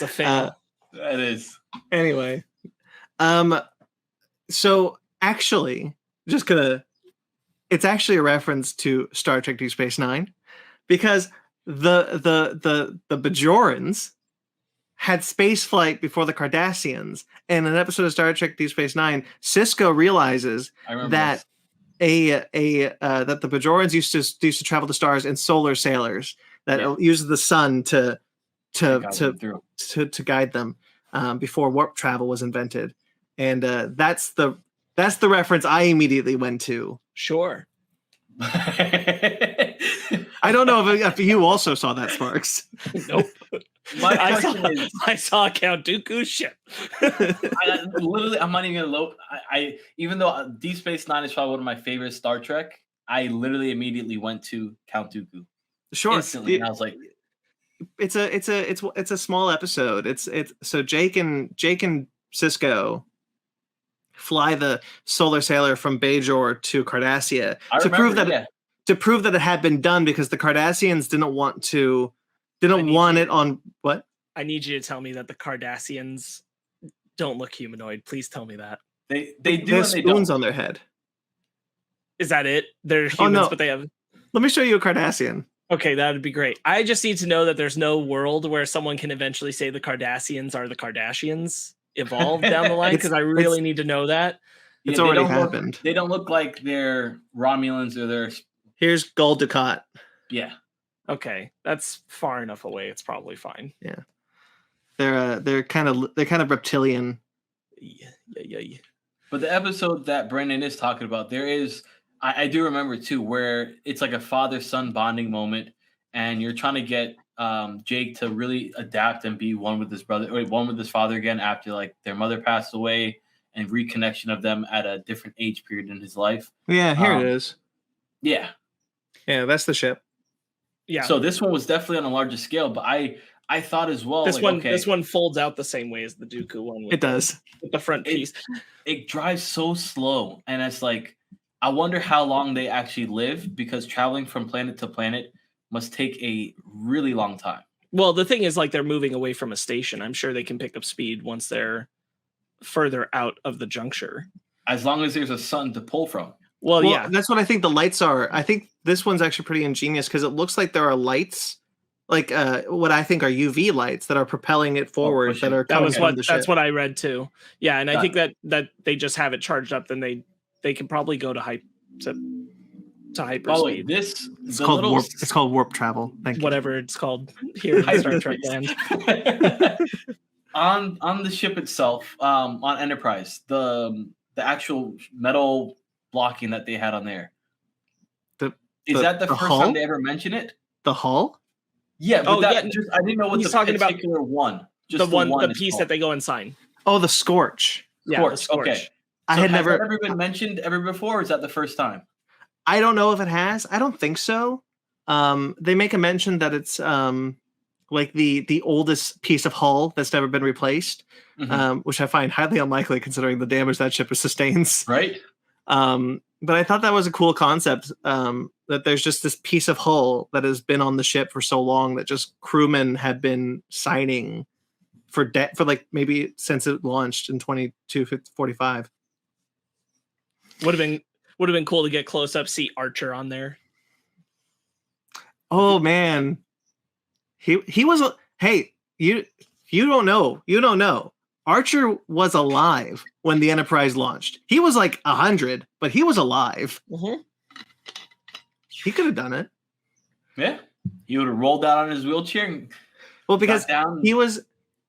a fail. That is. Anyway, so actually, it's actually a reference to Star Trek: Deep Space Nine, because the Bajorans had space flight before the Cardassians, and in an episode of Star Trek: Deep Space Nine, Sisko realizes that that the Bajorans used to travel the stars in solar sailors that uses the sun to guide them before warp travel was invented, and that's the reference I immediately went to. Sure. I don't know if you also saw that, Sparkz. Nope. I saw Count Dooku's ship. I'm not even gonna low. I even though Deep Space Nine is probably one of my favorite Star Trek, I literally immediately went to Count Dooku. Sure. Instantly, and I was like, it's a small episode. It's so Jake and Sisko fly the solar sailor from Bajor to Cardassia to prove that it had been done, because the Cardassians didn't want it on what? I need you to tell me that the Cardassians don't look humanoid. Please tell me that. They do. They have spoons on their head. Is that it? They're humans, but they have. Let me show you a Cardassian. Okay, that would be great. I just need to know that there's no world where someone can eventually say the Cardassians are the Kardashians evolved down the line, because I really need to know that. It's already happened. They don't look like they're Romulans or they're. Here's Gul Dukat. Yeah. Okay, that's far enough away. It's probably fine. Yeah, they're kind of reptilian. Yeah. But the episode that Brendan is talking about, there is. I do remember too, where it's like a father-son bonding moment, and you're trying to get Jake to really adapt and be one with his father again after like their mother passed away, and reconnection of them at a different age period in his life. Yeah, here it is. Yeah, that's the ship. Yeah. So this one was definitely on a larger scale, but I thought as well. This one folds out the same way as the Dooku one. It does. With the front piece. It drives so slow, and it's like. I wonder how long they actually live, because traveling from planet to planet must take a really long time. Well, the thing is, like, they're moving away from a station. I'm sure they can pick up speed once they're further out of the juncture. As long as there's a sun to pull from. Well, yeah. That's what I think the lights are. I think this one's actually pretty ingenious, because it looks like there are lights, like what I think are UV lights that are propelling it forward. That's what I read too. Yeah, and I think that they just have it charged up, then they can probably go to hyperspeed. It's called warp travel. Thank you. Whatever it's called here in Star Trek land. on the ship itself, on Enterprise, the actual metal blocking that they had on there. Is that the first hull? time they ever mention it? The hull? Yeah, but I didn't know what he's talking particular about one. Just the piece that they go and sign. Oh, the Scorch. Yeah, the Scorch. Okay. I had never been mentioned ever before, or is that the first time? I don't know if it has. I don't think so. They make a mention that it's like the oldest piece of hull that's never been replaced, which I find highly unlikely considering the damage that ship sustains. Right. But I thought that was a cool concept, that there's just this piece of hull that has been on the ship for so long that just crewmen have been signing for like maybe since it launched in 2245. Would have been cool to get close up, see Archer on there. Oh man, he was hey, you don't know. Archer was alive when the Enterprise launched. He was like 100, but he was alive. Mm-hmm. He could have done it. Yeah, he would have rolled out on his wheelchair. Well, because he was,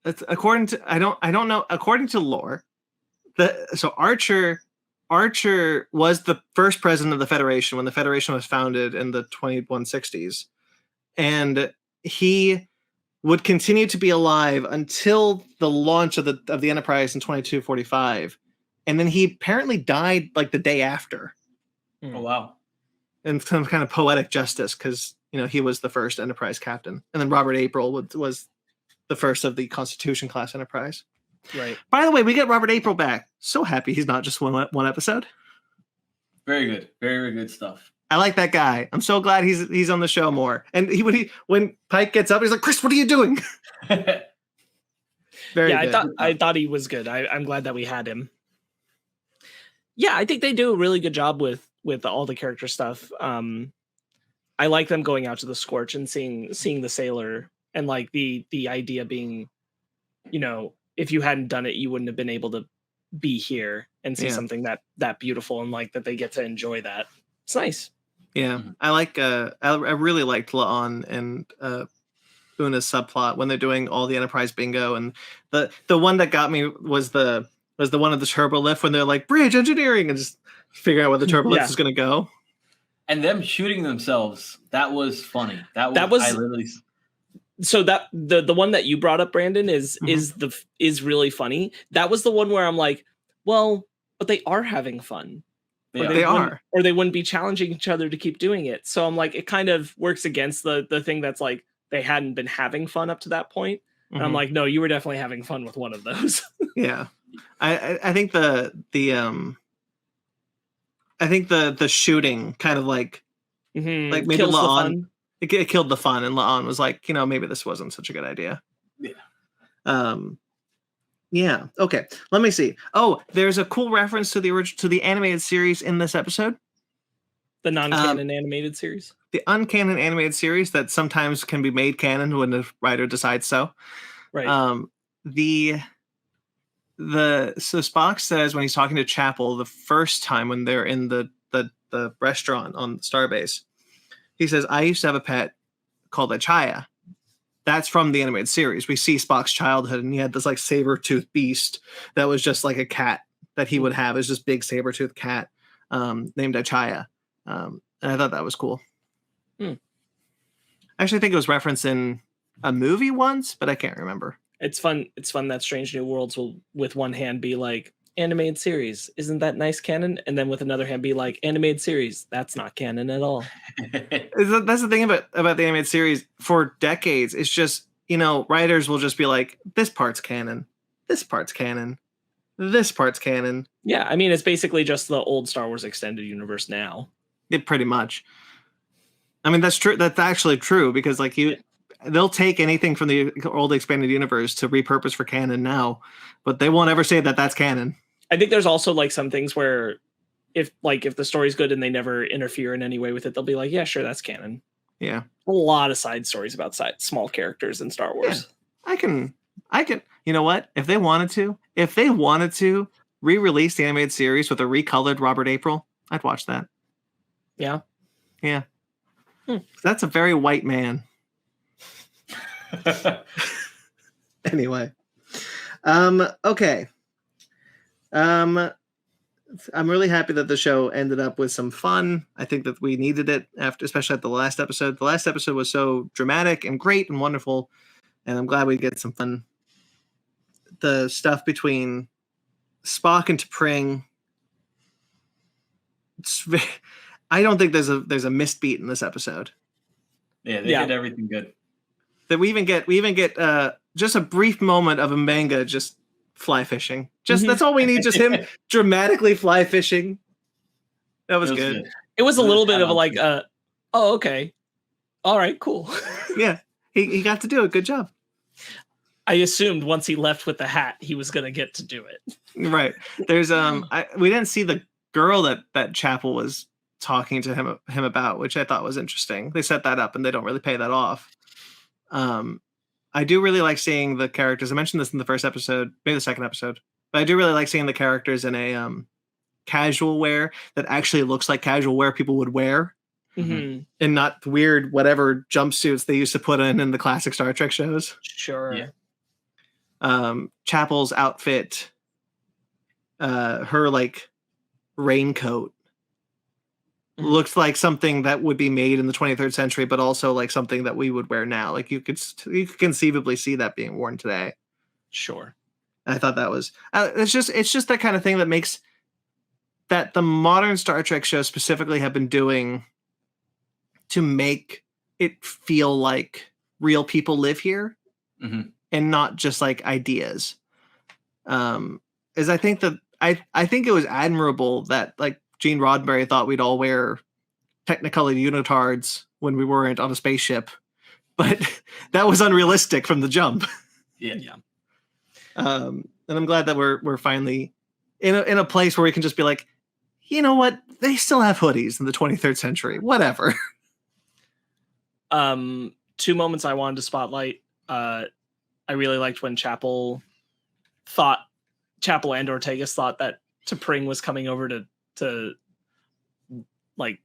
according to I don't know. According to lore, Archer was the first president of the Federation when the Federation was founded in the 2160s. And he would continue to be alive until the launch of the Enterprise in 2245. And then he apparently died like the day after. Oh, wow. And some kind of poetic justice, because he was the first Enterprise captain, and then Robert April was the first of the Constitution class Enterprise. Right. By the way, we get Robert April back. So happy he's not just one episode. Very good. Very good stuff. I like that guy. I'm so glad he's on the show more. And when Pike gets up, he's like, Chris, what are you doing? Very good. I thought he was good. I'm glad that we had him. Yeah, I think they do a really good job with all the character stuff. I like them going out to the Scorch and seeing the sailor, and like the idea being, if you hadn't done it, you wouldn't have been able to be here and see something that beautiful, and like that they get to enjoy that. It's nice. Yeah, I like. I really liked La'an and Una's subplot when they're doing all the Enterprise bingo, and the one that got me was the one of the turbo lift when they're like bridge engineering and just figuring out where the turbo lift is going to go, and them shooting themselves. That was funny. That was I literally. So that the one that you brought up, Brandon, is really funny. That was the one where I'm like, well, but they are having fun. Or they wouldn't be challenging each other to keep doing it. So I'm like, it kind of works against the thing that's like they hadn't been having fun up to that point. And I'm like, no, you were definitely having fun with one of those. Yeah, I think the shooting kind of like maybe kills La'an, the fun. It killed the fun, and La'an was like, maybe this wasn't such a good idea. Yeah. Yeah. Okay. Let me see. Oh, there's a cool reference to the animated series in this episode. The non-canon animated series. The uncanon animated series that sometimes can be made canon when the writer decides so. Right. So Spock says when he's talking to Chapel the first time when they're in the restaurant on the Starbase, he says, "I used to have a pet called Achaya." That's from the animated series. We see Spock's childhood, and he had this like saber-toothed beast that was just like a cat that he would have. It was this big saber-toothed cat named Achaya. And I thought that was cool. I actually think it was referenced in a movie once, but I can't remember. It's fun. It's fun that Strange New Worlds will, with one hand, be like, animated series, isn't that nice canon? And then with another hand, be like, animated series, that's not canon at all. That's the thing about the animated series. For decades, it's just, writers will just be like, this part's canon, this part's canon, this part's canon. Yeah, I mean, it's basically just the old Star Wars extended universe now. It pretty much. I mean, that's true. That's actually true, because like they'll take anything from the old expanded universe to repurpose for canon now, but they won't ever say that that's canon. I think there's also like some things where if the story's good and they never interfere in any way with it, they'll be like, yeah, sure, that's canon. Yeah. A lot of side stories about small characters in Star Wars. Yeah. I can, you know what? If they wanted to re-release the animated series with a recolored Robert April, I'd watch that. Yeah. Yeah. That's a very white man. Anyway. Okay. I'm really happy that the show ended up with some fun. I think that we needed it especially at the last episode. The last episode was so dramatic and great and wonderful, and I'm glad we get some fun. The stuff between Spock and T'Pring. I don't think there's a missed beat in this episode. Yeah, they did everything good. That we even get just a brief moment of M'Benga just fly fishing. That's all we need. Just him dramatically fly fishing. That was good. It was a little bit of like, oh, okay, all right, cool. Yeah, he got to do it. Good job. I assumed once he left with the hat, he was gonna get to do it. Right. There's we didn't see the girl that Chapel was talking to him about, which I thought was interesting. They set that up and they don't really pay that off. I do really like seeing the characters. I mentioned this in the first episode, maybe the second episode, but I do really like seeing the characters in a casual wear that actually looks like casual wear people would wear, and not weird whatever jumpsuits they used to put in the classic Star Trek shows. Sure. Yeah. Chapel's outfit, her like raincoat, looks like something that would be made in the 23rd century, but also like something that we would wear now. Like you could conceivably see that being worn today. Sure. And I thought that was it's just that kind of thing that makes that the modern Star Trek shows specifically have been doing to make it feel like real people live here and not just like ideas. Is I think that I think it was admirable that like Gene Roddenberry thought we'd all wear Technicolor unitards when we weren't on a spaceship, but that was unrealistic from the jump. Yeah. And I'm glad that we're finally in a place where we can just be like, you know what? They still have hoodies in the 23rd century. Whatever. 2 moments I wanted to spotlight. I really liked when Chapel and Ortegas thought that T'Pring was coming over to like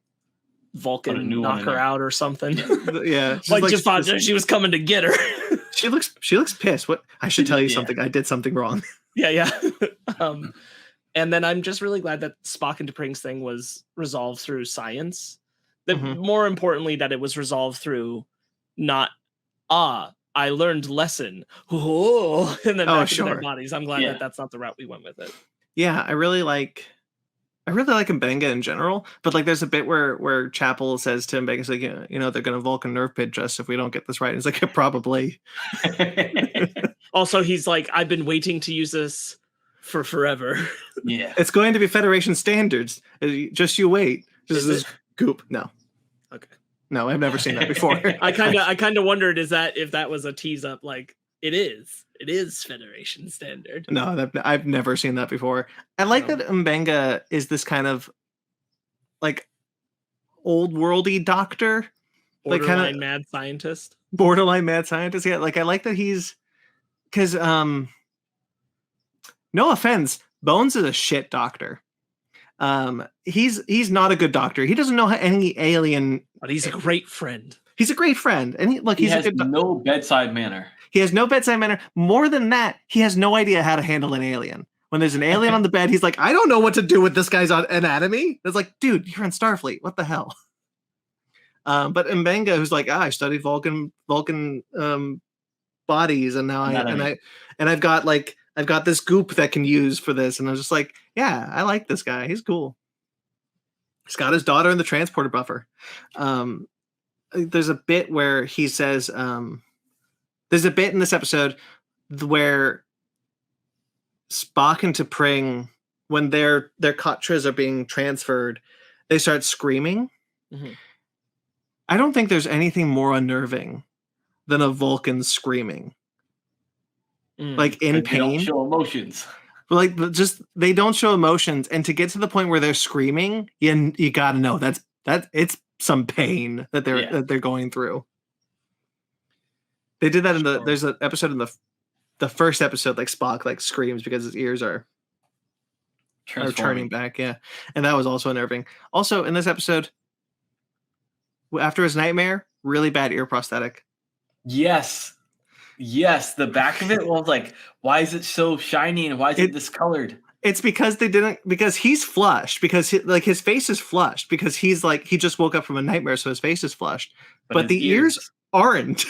Vulcan knock her out or something. Yeah, like just thought she was coming to get her. She looks pissed. What? I should tell you something. I did something wrong. Yeah. And then I'm just really glad that Spock and T'Pring's thing was resolved through science. That more importantly, that it was resolved through not I learned lesson. Oh, and then back into their bodies. I'm glad that that's not the route we went with it. Yeah, I really like Mbenga in general, but like there's a bit where Chapel says to Mbenga, like, you know, they're gonna Vulcan nerve pitch us if we don't get this right. And he's like, yeah, probably. Also, he's like, I've been waiting to use this for forever. Yeah, it's going to be Federation standards. Just you wait. This is goop. No. Okay. No, I've never seen that before. I kind of wondered if that was a tease up, like it is Federation standard. No, I've never seen that before. I like that Mbenga is this kind of like old worldy doctor, borderline like kind of mad scientist. Borderline mad scientist. Yeah, like I like that he's because no offense, Bones is a shit doctor. He's not a good doctor. He doesn't know any alien, but he's a great friend. He's a great friend, and he has no bedside manner. He has no bedside manner. More than that, he has no idea how to handle an alien. When there's an alien on the bed, he's like, I don't know what to do with this guy's anatomy. It's like, dude, you're in Starfleet. What the hell? But Mbenga, who's like, I studied Vulcan bodies, and now I've got this goop that can use for this, and I was just like, yeah, I like this guy. He's cool. He's got his daughter in the transporter buffer. There's a bit where he says, there's a bit in this episode where Spock and T'Pring, when their Katras are being transferred, they start screaming. I don't think there's anything more unnerving than a Vulcan screaming. Like in pain. They don't show emotions. Like just they don't show emotions, and to get to the point where they're screaming, you gotta know that it's some pain that they're going through. They did that there's an episode in the first episode, like Spock like screams because his ears are turning back, yeah, and that was also unnerving. Also in this episode, after his nightmare, really bad ear prosthetic. Yes, the back of it was like, why is it so shiny and why is it discolored? It's because because he's flushed, because his face is flushed, because he's like, he just woke up from a nightmare, so his face is flushed, but the ears aren't.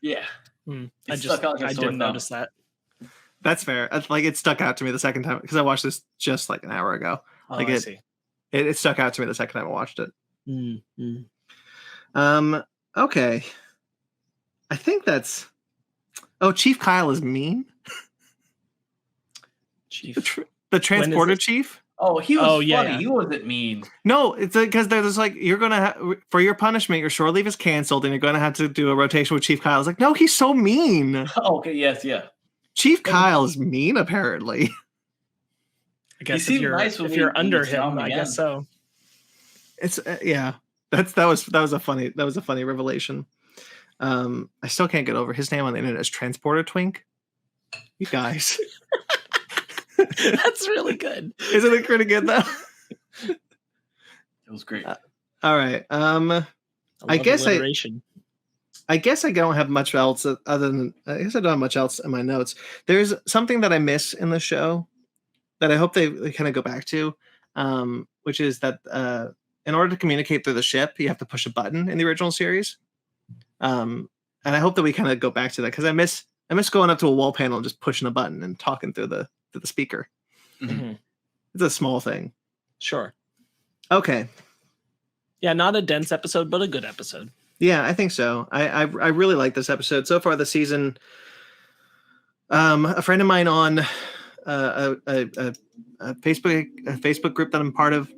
Yeah. I didn't notice that. That's fair. Like it stuck out to me the second time because I watched this just like an hour ago. Like it stuck out to me the second time I watched it. Okay. I think that's. Oh, Chief Kyle is mean. Chief, the transporter chief. Oh, he was funny. Yeah. He wasn't mean. No, it's because there's like, you're gonna for your punishment, your shore leave is canceled, and you're gonna have to do a rotation with Chief Kyle. It's like, no, he's so mean. Okay, yes, yeah. Chief Kyle is mean, apparently. I guess if you're under him, I guess so. It's yeah. That was a funny revelation. I still can't get over his name on the internet as Transporter Twink. You guys. That's really good. Isn't it pretty good though? It was great. All right. I guess I don't have much else other than I guess I don't have much else in my notes. There's something that I miss in the show that I hope they kind of go back to, which is that in order to communicate through the ship, you have to push a button in the original series. And I hope that we kind of go back to that because I miss going up to a wall panel and just pushing a button and talking through the speaker. Mm-hmm. It's a small thing. Sure. Okay. Yeah, not a dense episode, but a good episode. Yeah, I think so. I really like this episode so far this season. A friend of mine on a Facebook group that I'm part of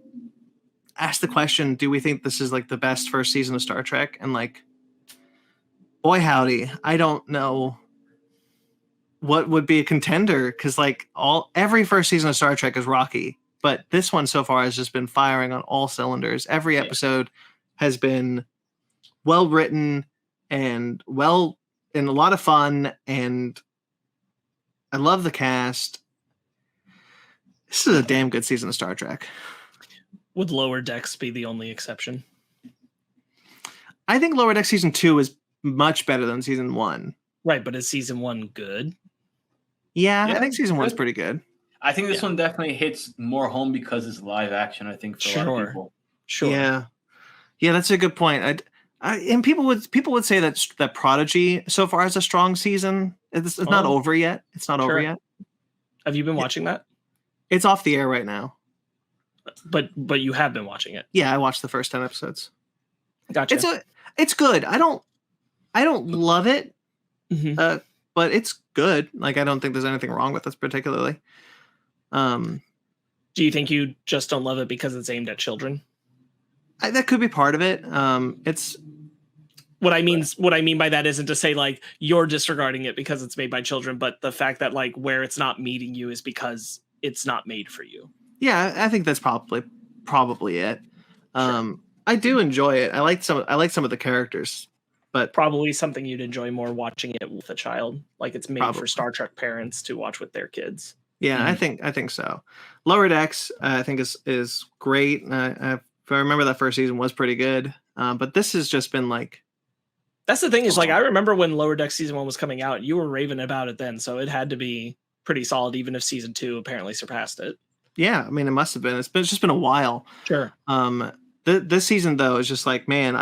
asked the question, do we think this is like the best first season of Star Trek? And like, boy howdy, I don't know what would be a contender, because like every first season of Star Trek is rocky, but this one so far has just been firing on all cylinders. Every episode has been well written and a lot of fun, and I love the cast. This is a damn good season of Star Trek. Would Lower Decks be the only exception? I think Lower Decks season 2 is much better than season 1. Right, but is season 1 good? Yeah, I think season 1's pretty good. I think this one definitely hits more home because it's live action, I think, for a lot of people. Sure. Yeah, that's a good point. And people would say that Prodigy so far has a strong season. It's not over yet. It's not over yet. Have you been watching that? It's off the air right now. But you have been watching it. Yeah, I watched the first 10 episodes. Gotcha. It's good. I don't love it, but it's good. Like, I don't think there's anything wrong with this particularly. Do you think you just don't love it because it's aimed at children? That could be part of it. It's what I mean by that isn't to say like you're disregarding it because it's made by children, but the fact that like where it's not meeting you is because it's not made for you. Yeah, I think that's probably it. I do enjoy it. I like some of the characters, but probably something you'd enjoy more watching it with a child. Like it's made for Star Trek parents to watch with their kids. Yeah, I think so. Lower Decks, I think is great. If I remember, that first season was pretty good. But this has just been like. That's the thing is like I remember when Lower Decks season 1 was coming out, you were raving about it then, so it had to be pretty solid, even if season 2 apparently surpassed it. Yeah, I mean it must have been. It's just been a while. Sure. This season though is just like, man,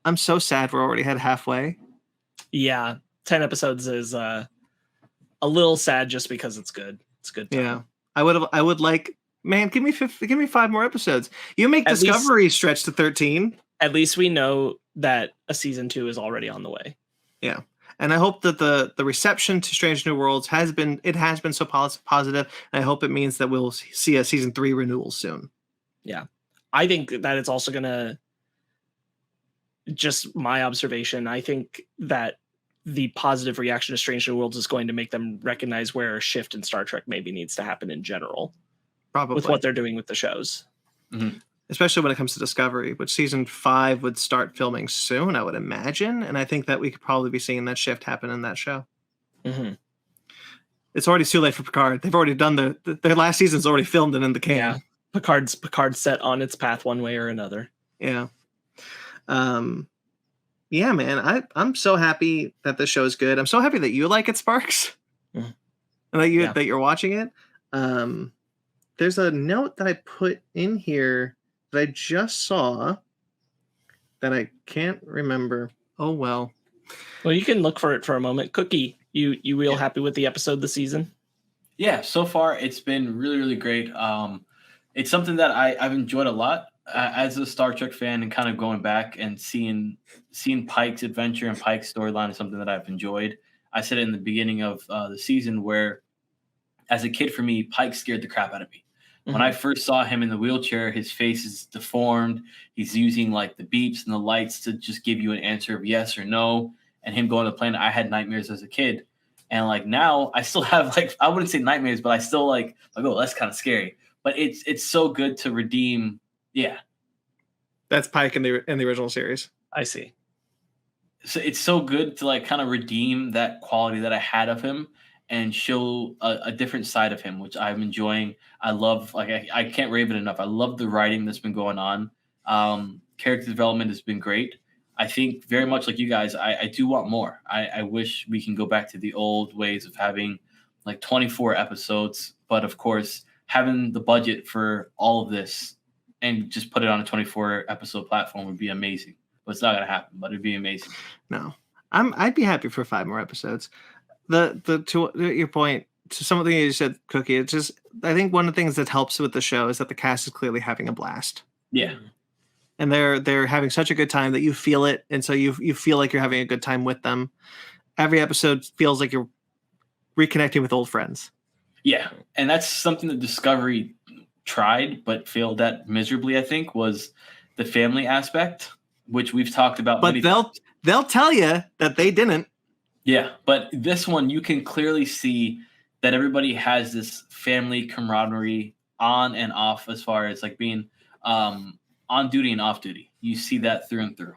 I'm so sad we're already halfway. Yeah, 10 episodes is a little sad just because it's good. It's good time. Yeah, I would like, man, give me 5 more episodes. You make Discovery stretch to 13. At least we know that a season 2 is already on the way. Yeah. And I hope that the reception to Strange New Worlds has been so positive. And I hope it means that we'll see a season 3 renewal soon. Yeah. I think that it's also going to, just my observation, I think that the positive reaction to Strange New Worlds is going to make them recognize where a shift in Star Trek maybe needs to happen in general. Probably. With what they're doing with the shows. Mm-hmm. Especially when it comes to Discovery, which season 5 would start filming soon, I would imagine. And I think that we could probably be seeing that shift happen in that show. Mm-hmm. It's already too late for Picard. They've already done their last season's already filmed and in the can. Yeah. Picard's set on its path one way or another. Yeah. Yeah, man. I'm so happy that this show is good. I'm so happy that you like it, Sparkz. Mm. And that you're watching it. There's a note that I put in here that I just saw that I can't remember. Oh, well. Well, you can look for it for a moment. Cookie, you real happy with the episode this season? Yeah, so far it's been really, really great. It's something that I've enjoyed a lot as a Star Trek fan, and kind of going back and seeing Pike's adventure and Pike's storyline is something that I've enjoyed. I said it in the beginning of the season where, as a kid, for me, Pike scared the crap out of me. Mm-hmm. When I first saw him in the wheelchair, his face is deformed. He's using like the beeps and the lights to just give you an answer of yes or no. And him going to the planet, I had nightmares as a kid. And like now I still have like, I wouldn't say nightmares, but I still like oh, that's kind of scary. But it's so good to redeem. Yeah. That's Pike in the original series. I see. So it's so good to like kind of redeem that quality that I had of him and show a different side of him, which I'm enjoying. I love, like, I can't rave it enough. I love the writing that's been going on. Character development has been great. I think very much like you guys, I do want more. I wish we can go back to the old ways of having like 24 episodes, but of course, having the budget for all of this and just put it on a 24 episode platform would be amazing. But it's not going to happen, but it'd be amazing. No, I'd be happy for 5 more episodes. To your point, to some of the things you said, Cookie, it's just, I think one of the things that helps with the show is that the cast is clearly having a blast. Yeah. and they're having such a good time that you feel it, and so you feel like you're having a good time with them. Every episode feels like you're reconnecting with old friends. Yeah, and that's something that Discovery tried but failed at miserably, I think, was the family aspect, which we've talked about. But they'll tell you that they didn't. Yeah, but this one you can clearly see that everybody has this family camaraderie on and off, as far as like being on duty and off duty. You see that through and through.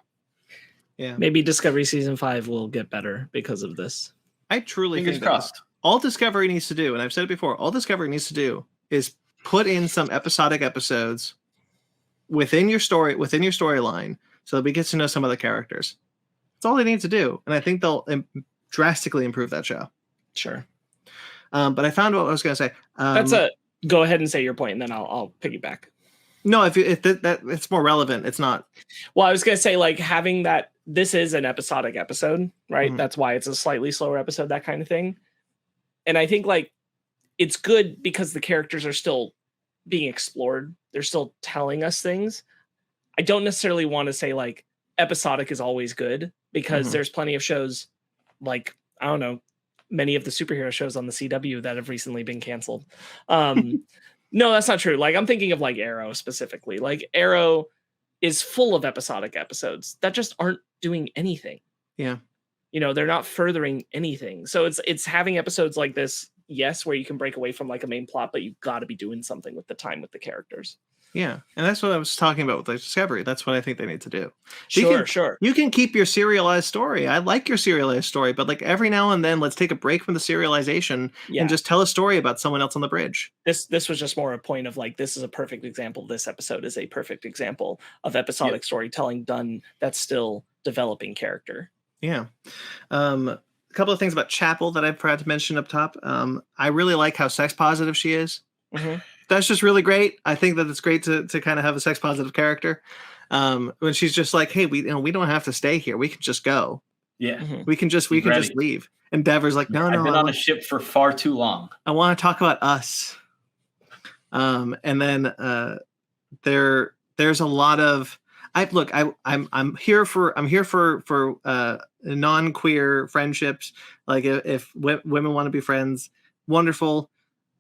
Yeah, Maybe Discovery season 5 will get better because of this. I truly Fingers think crossed. all Discovery needs to do, and I've said it before, all Discovery needs to do is put in some episodic episodes within your storyline, so that we get to know some of the characters. That's all they need to do, and I think they'll drastically improve that show. Sure. But I found what I was going to say. Go ahead and say your point, and then I'll piggyback. No, if that it's more relevant, it's not. Well, I was going to say, like, having that, this is an episodic episode, right? Mhm. That's why it's a slightly slower episode, that kind of thing. And I think, like, it's good because the characters are still being explored. They're still telling us things. I don't necessarily want to say, like, episodic is always good, because there's plenty of shows, like, I don't know, many of the superhero shows on the CW that have recently been canceled. No, that's not true. Like, I'm thinking of like Arrow specifically. Like, Arrow is full of episodic episodes that just aren't doing anything. Yeah. You know, they're not furthering anything. So it's having episodes like this, yes, where you can break away from like a main plot, but you've got to be doing something with the time with the characters. Yeah, and that's what I was talking about with like Discovery. That's what I think they need to do. Sure. You can keep your serialized story. I like your serialized story, but like every now and then, let's take a break from the serialization and just tell a story about someone else on the bridge. This was just more a point of like, this is a perfect example. This episode is a perfect example of episodic storytelling done that's still developing character. Yeah. A couple of things about Chapel that I forgot to mention up top. I really like how sex positive she is. Mm-hmm. That's just really great. I think that it's great to kind of have a sex positive character. When she's just like, hey, we don't have to stay here. We can just go. Yeah. We can just leave. And Devor's like, no, I've been on a ship for far too long. I want to talk about us. And then there's a lot of I'm here for non-queer friendships. Like if women want to be friends, wonderful.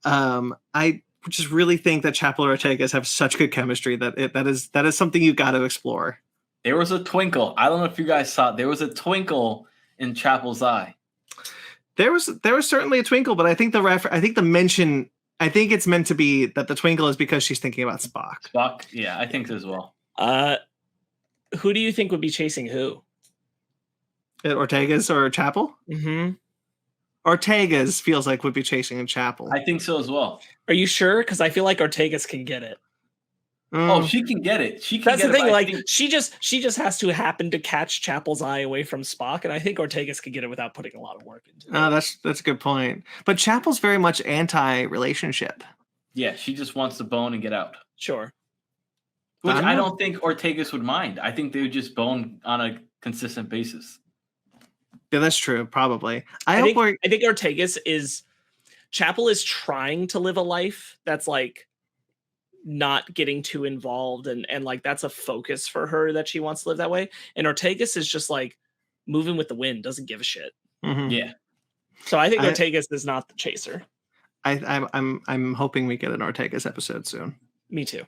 I just really think that Chapel and Ortegas have such good chemistry that is something you've got to explore. There was a twinkle. I don't know if you guys saw it. There was a twinkle in Chapel's eye. There was certainly a twinkle, but I think I think it's meant to be that the twinkle is because she's thinking about Spock. Spock, yeah, I think so as well. Who do you think would be chasing who? Ortegas or Chapel? Mm-hmm. Ortegas feels like would be chasing Chapel. I think so as well. Are you sure? Because I feel like Ortegas can get it. Oh, she can get it. That's the thing. Like she just has to happen to catch Chapel's eye away from Spock, and I think Ortegas could get it without putting a lot of work into it. Oh, that's a good point. But Chapel's very much anti-relationship. Yeah, she just wants to bone and get out. Sure. Which I don't think Ortegas would mind. I think they would just bone on a consistent basis. Yeah, that's true. Probably. I think Ortegas Chapel is trying to live a life that's like not getting too involved and like that's a focus for her that she wants to live that way. And Ortegas is just like moving with the wind, doesn't give a shit. Mm-hmm. Yeah. So I think Ortegas is not the chaser. I'm hoping we get an Ortegas episode soon. Me too.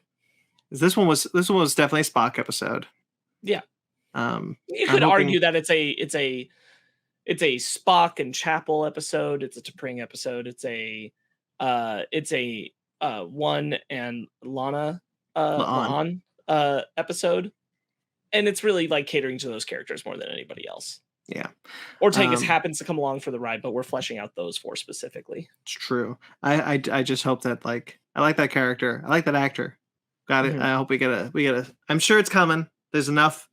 This one was definitely a Spock episode. Yeah. You could argue that it's a Spock and Chapel episode. It's a T'Pring episode. It's a One and Lana La'an episode, and it's really like catering to those characters more than anybody else. Yeah. Ortegas happens to come along for the ride, but we're fleshing out those four specifically. It's true. I just hope that like I like that character. I like that actor. Got it. Mm-hmm. I hope we get a. I'm sure it's coming. There's enough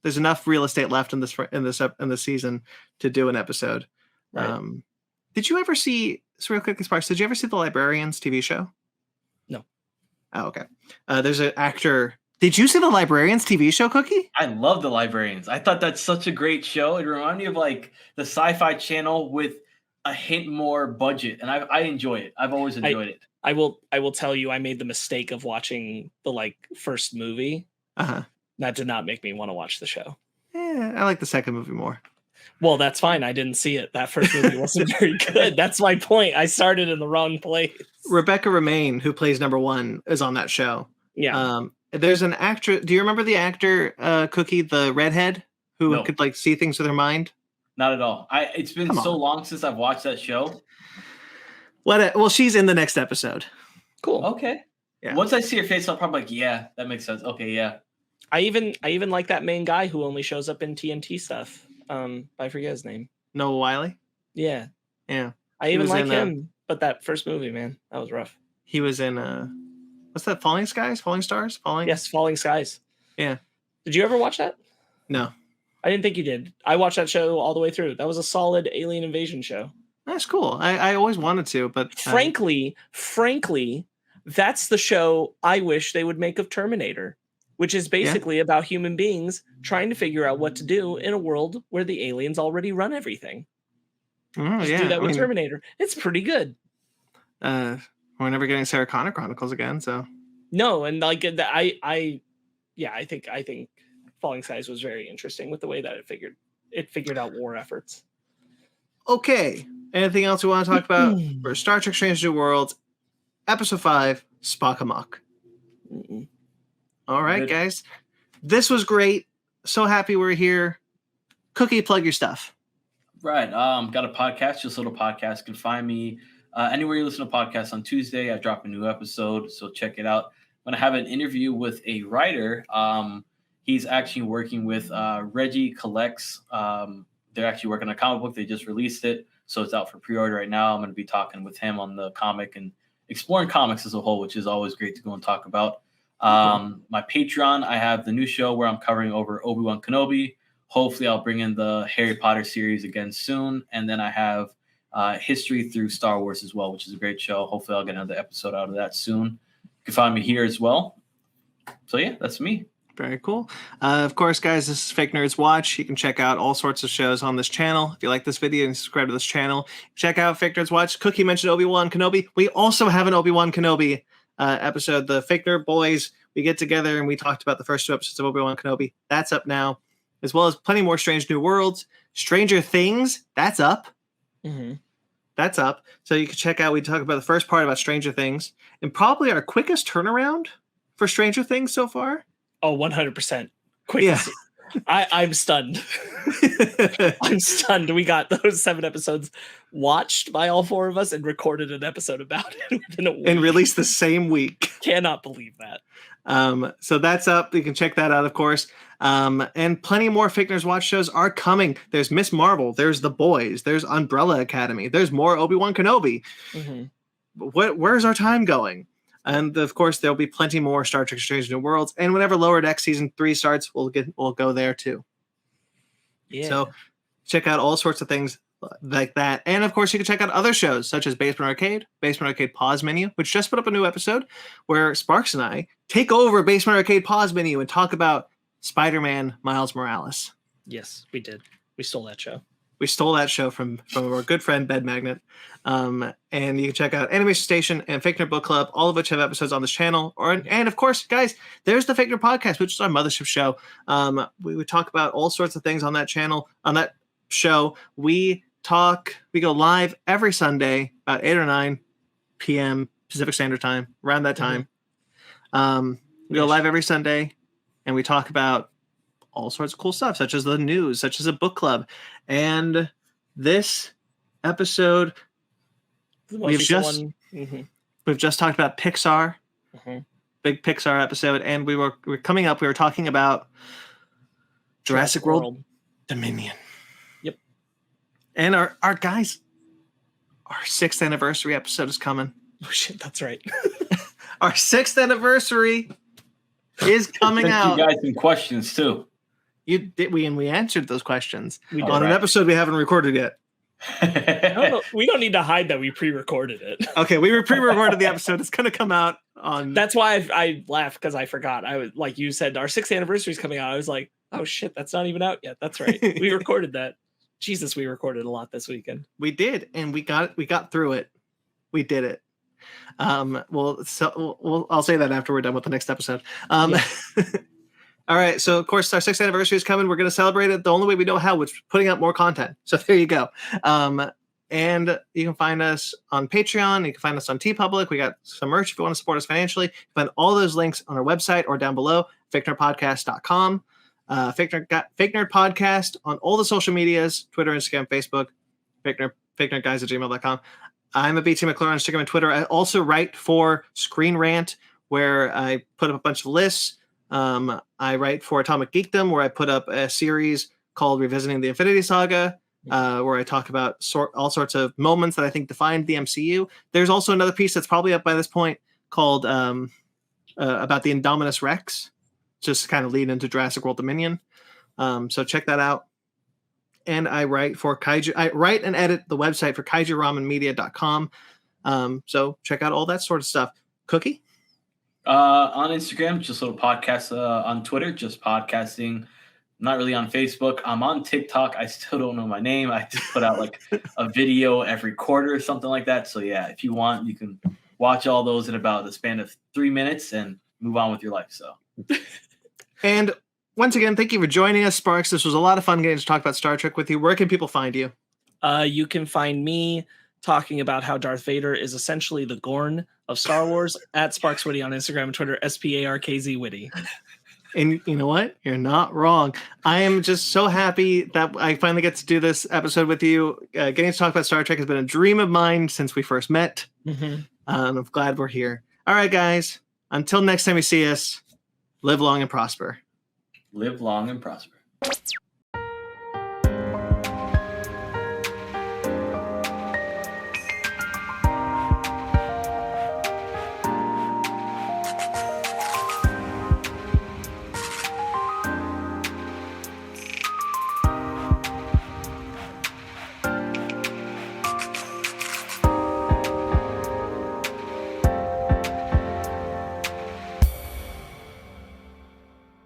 real estate left in this season to do an episode. Right. Did you ever see? So real quick, Sparkz, did you ever see the Librarians TV show? No. Oh, okay. There's an actor. Did you see the Librarians TV show, Cookie? I love the Librarians. I thought that's such a great show. It reminded me of like the Sci-Fi Channel with a hint more budget, and I enjoy it. I've always enjoyed it. I will tell you, I made the mistake of watching the first movie. Uh-huh. That did not make me want to watch the show. I like the second movie more. Well, that's fine. I didn't see it. That first movie wasn't very good. That's my point. I started in the wrong place. Rebecca Romaine, who plays number one, is on that show. Yeah. There's an actor. Do you remember the actor, Cookie, the redhead, who could like see things with her mind? Not at all. It's been so long since I've watched that show. Well, she's in the next episode. Cool. Okay. Yeah. Once I see her face, I'll probably like, yeah, that makes sense. Okay, yeah. I even like that main guy who only shows up in TNT stuff. I forget his name. Noah Wiley? Yeah. Yeah. I even like him, but that first movie, man, that was rough. He was in what's that? Falling Skies? Falling Stars? Yes, Falling Skies. Yeah. Did you ever watch that? No. I didn't think you did. I watched that show all the way through. That was a solid alien invasion show. That's cool. I always wanted to, but frankly, that's the show I wish they would make of Terminator, which is basically about human beings trying to figure out what to do in a world where the aliens already run everything. Oh, do that with Terminator. It's pretty good. We're never getting Sarah Connor Chronicles again, so no, and like I think Falling Skies was very interesting with the way that it figured out war efforts. Okay. Anything else we want to talk about for Star Trek Strange New Worlds, Episode 5, Spock Amok? All right, guys. This was great. So happy we're here. Cookie, plug your stuff. Right. Got a podcast, just a little podcast. You can find me anywhere you listen to podcasts. On Tuesday, I drop a new episode, so check it out. I'm going to have an interview with a writer. He's actually working with Reggie Collects. They're actually working on a comic book. They just released it, so it's out for pre-order right now. I'm going to be talking with him on the comic and exploring comics as a whole, which is always great to go and talk about. My Patreon, I have the new show where I'm covering over Obi-Wan Kenobi. Hopefully, I'll bring in the Harry Potter series again soon. And then I have History Through Star Wars as well, which is a great show. Hopefully, I'll get another episode out of that soon. You can find me here as well. So, yeah, that's me. Very cool. Of course, guys, this is Fake Nerds Watch. You can check out all sorts of shows on this channel. If you like this video and subscribe to this channel, check out Fake Nerds Watch. Cookie mentioned Obi-Wan Kenobi. We also have an Obi-Wan Kenobi episode. The Fake Nerd Boys, we get together and we talked about the first two episodes of Obi-Wan Kenobi. That's up now, as well as plenty more Strange New Worlds. Stranger Things, that's up. Mm-hmm. That's up. So you can check out, we talk about the first part about Stranger Things, and probably our quickest turnaround for Stranger Things so far. Oh, 100%. Quick. Yeah. I'm stunned. I'm stunned. We got those 7 episodes watched by all 4 of us and recorded an episode about it within a week. And released the same week. Cannot believe that. So that's up. You can check that out, of course. And plenty more Fake Nerds Watch shows are coming. There's Miss Marvel. There's The Boys. There's Umbrella Academy. There's more Obi-Wan Kenobi. Mm-hmm. Where's our time going? And of course, there'll be plenty more Star Trek Strange New Worlds. And whenever Lower Deck Season 3 starts, we'll go there too. Yeah. So check out all sorts of things like that. And of course, you can check out other shows such as Basement Arcade Pause Menu, which just put up a new episode where Sparkz and I take over Basement Arcade Pause Menu and talk about Spider-Man Miles Morales. Yes, we did. We stole that show. We stole that show from our good friend Bed Magnet. And you can check out Animation Station and Fake Nerd Book Club, all of which have episodes on this channel. And of course, guys, there's the Fake Nerd Podcast, which is our mothership show. We talk about all sorts of things on that channel, on that show. We go live every Sunday about 8 or 9 p.m. Pacific Standard Time, around that time. We go live every Sunday and we talk about all sorts of cool stuff, such as the news, such as a book club. And this episode, we've just talked about Pixar, big Pixar episode, and we're talking about Jurassic World Dominion. Yep. And our guys, our 6th anniversary episode is coming. Oh shit, that's right. Our 6th anniversary is coming out. You guys some questions too. We answered those questions on an episode we haven't recorded yet. We don't need to hide that we pre-recorded it. Okay, we pre-recorded the episode. It's going to come out on. That's why I laughed, because I forgot. I was like, you said our 6th anniversary is coming out. I was like, oh shit, that's not even out yet. That's right. We recorded that. Jesus, we recorded a lot this weekend. We did, and we got through it. We did it. I'll say that after we're done with the next episode. All right. So, of course, our 6th anniversary is coming. We're going to celebrate it the only way we know how, which is putting out more content. So there you go. And you can find us on Patreon. You can find us on TeePublic. We got some merch if you want to support us financially. You can find all those links on our website or down below, fakenerdpodcast.com. Fake Nerd Podcast on all the social medias, Twitter, Instagram, Facebook, fakenerdguys@gmail.com. I'm a BT McClure on Instagram and Twitter. I also write for Screen Rant, where I put up a bunch of lists. I write for Atomic Geekdom, where I put up a series called Revisiting the Infinity Saga, where I talk about all sorts of moments that I think defined the MCU. There's also another piece that's probably up by this point called about the Indominus Rex, just kind of lead into Jurassic World Dominion. So check that out. And I write for Kaiju. I write and edit the website for kaijuramenmedia.com. So check out all that sort of stuff. Cookie? On Instagram, just little podcasts. On Twitter, just podcasting. Not really on Facebook. I'm on TikTok. I still don't know my name. I just put out like a video every quarter or something like that. So yeah, if you want, you can watch all those in about the span of 3 minutes and move on with your life. So. And once again, thank you for joining us, Sparkz. This was a lot of fun getting to talk about Star Trek with you. Where can people find you? You can find me talking about how Darth Vader is essentially the Gorn of Star Wars at Sparkz Witty on Instagram and Twitter, SPARKZ Witty. And you know what? You're not wrong. I am just so happy that I finally get to do this episode with you. Getting to talk about Star Trek has been a dream of mine since we first met. I'm glad we're here. All right, guys. Until next time you see us, live long and prosper. Live long and prosper.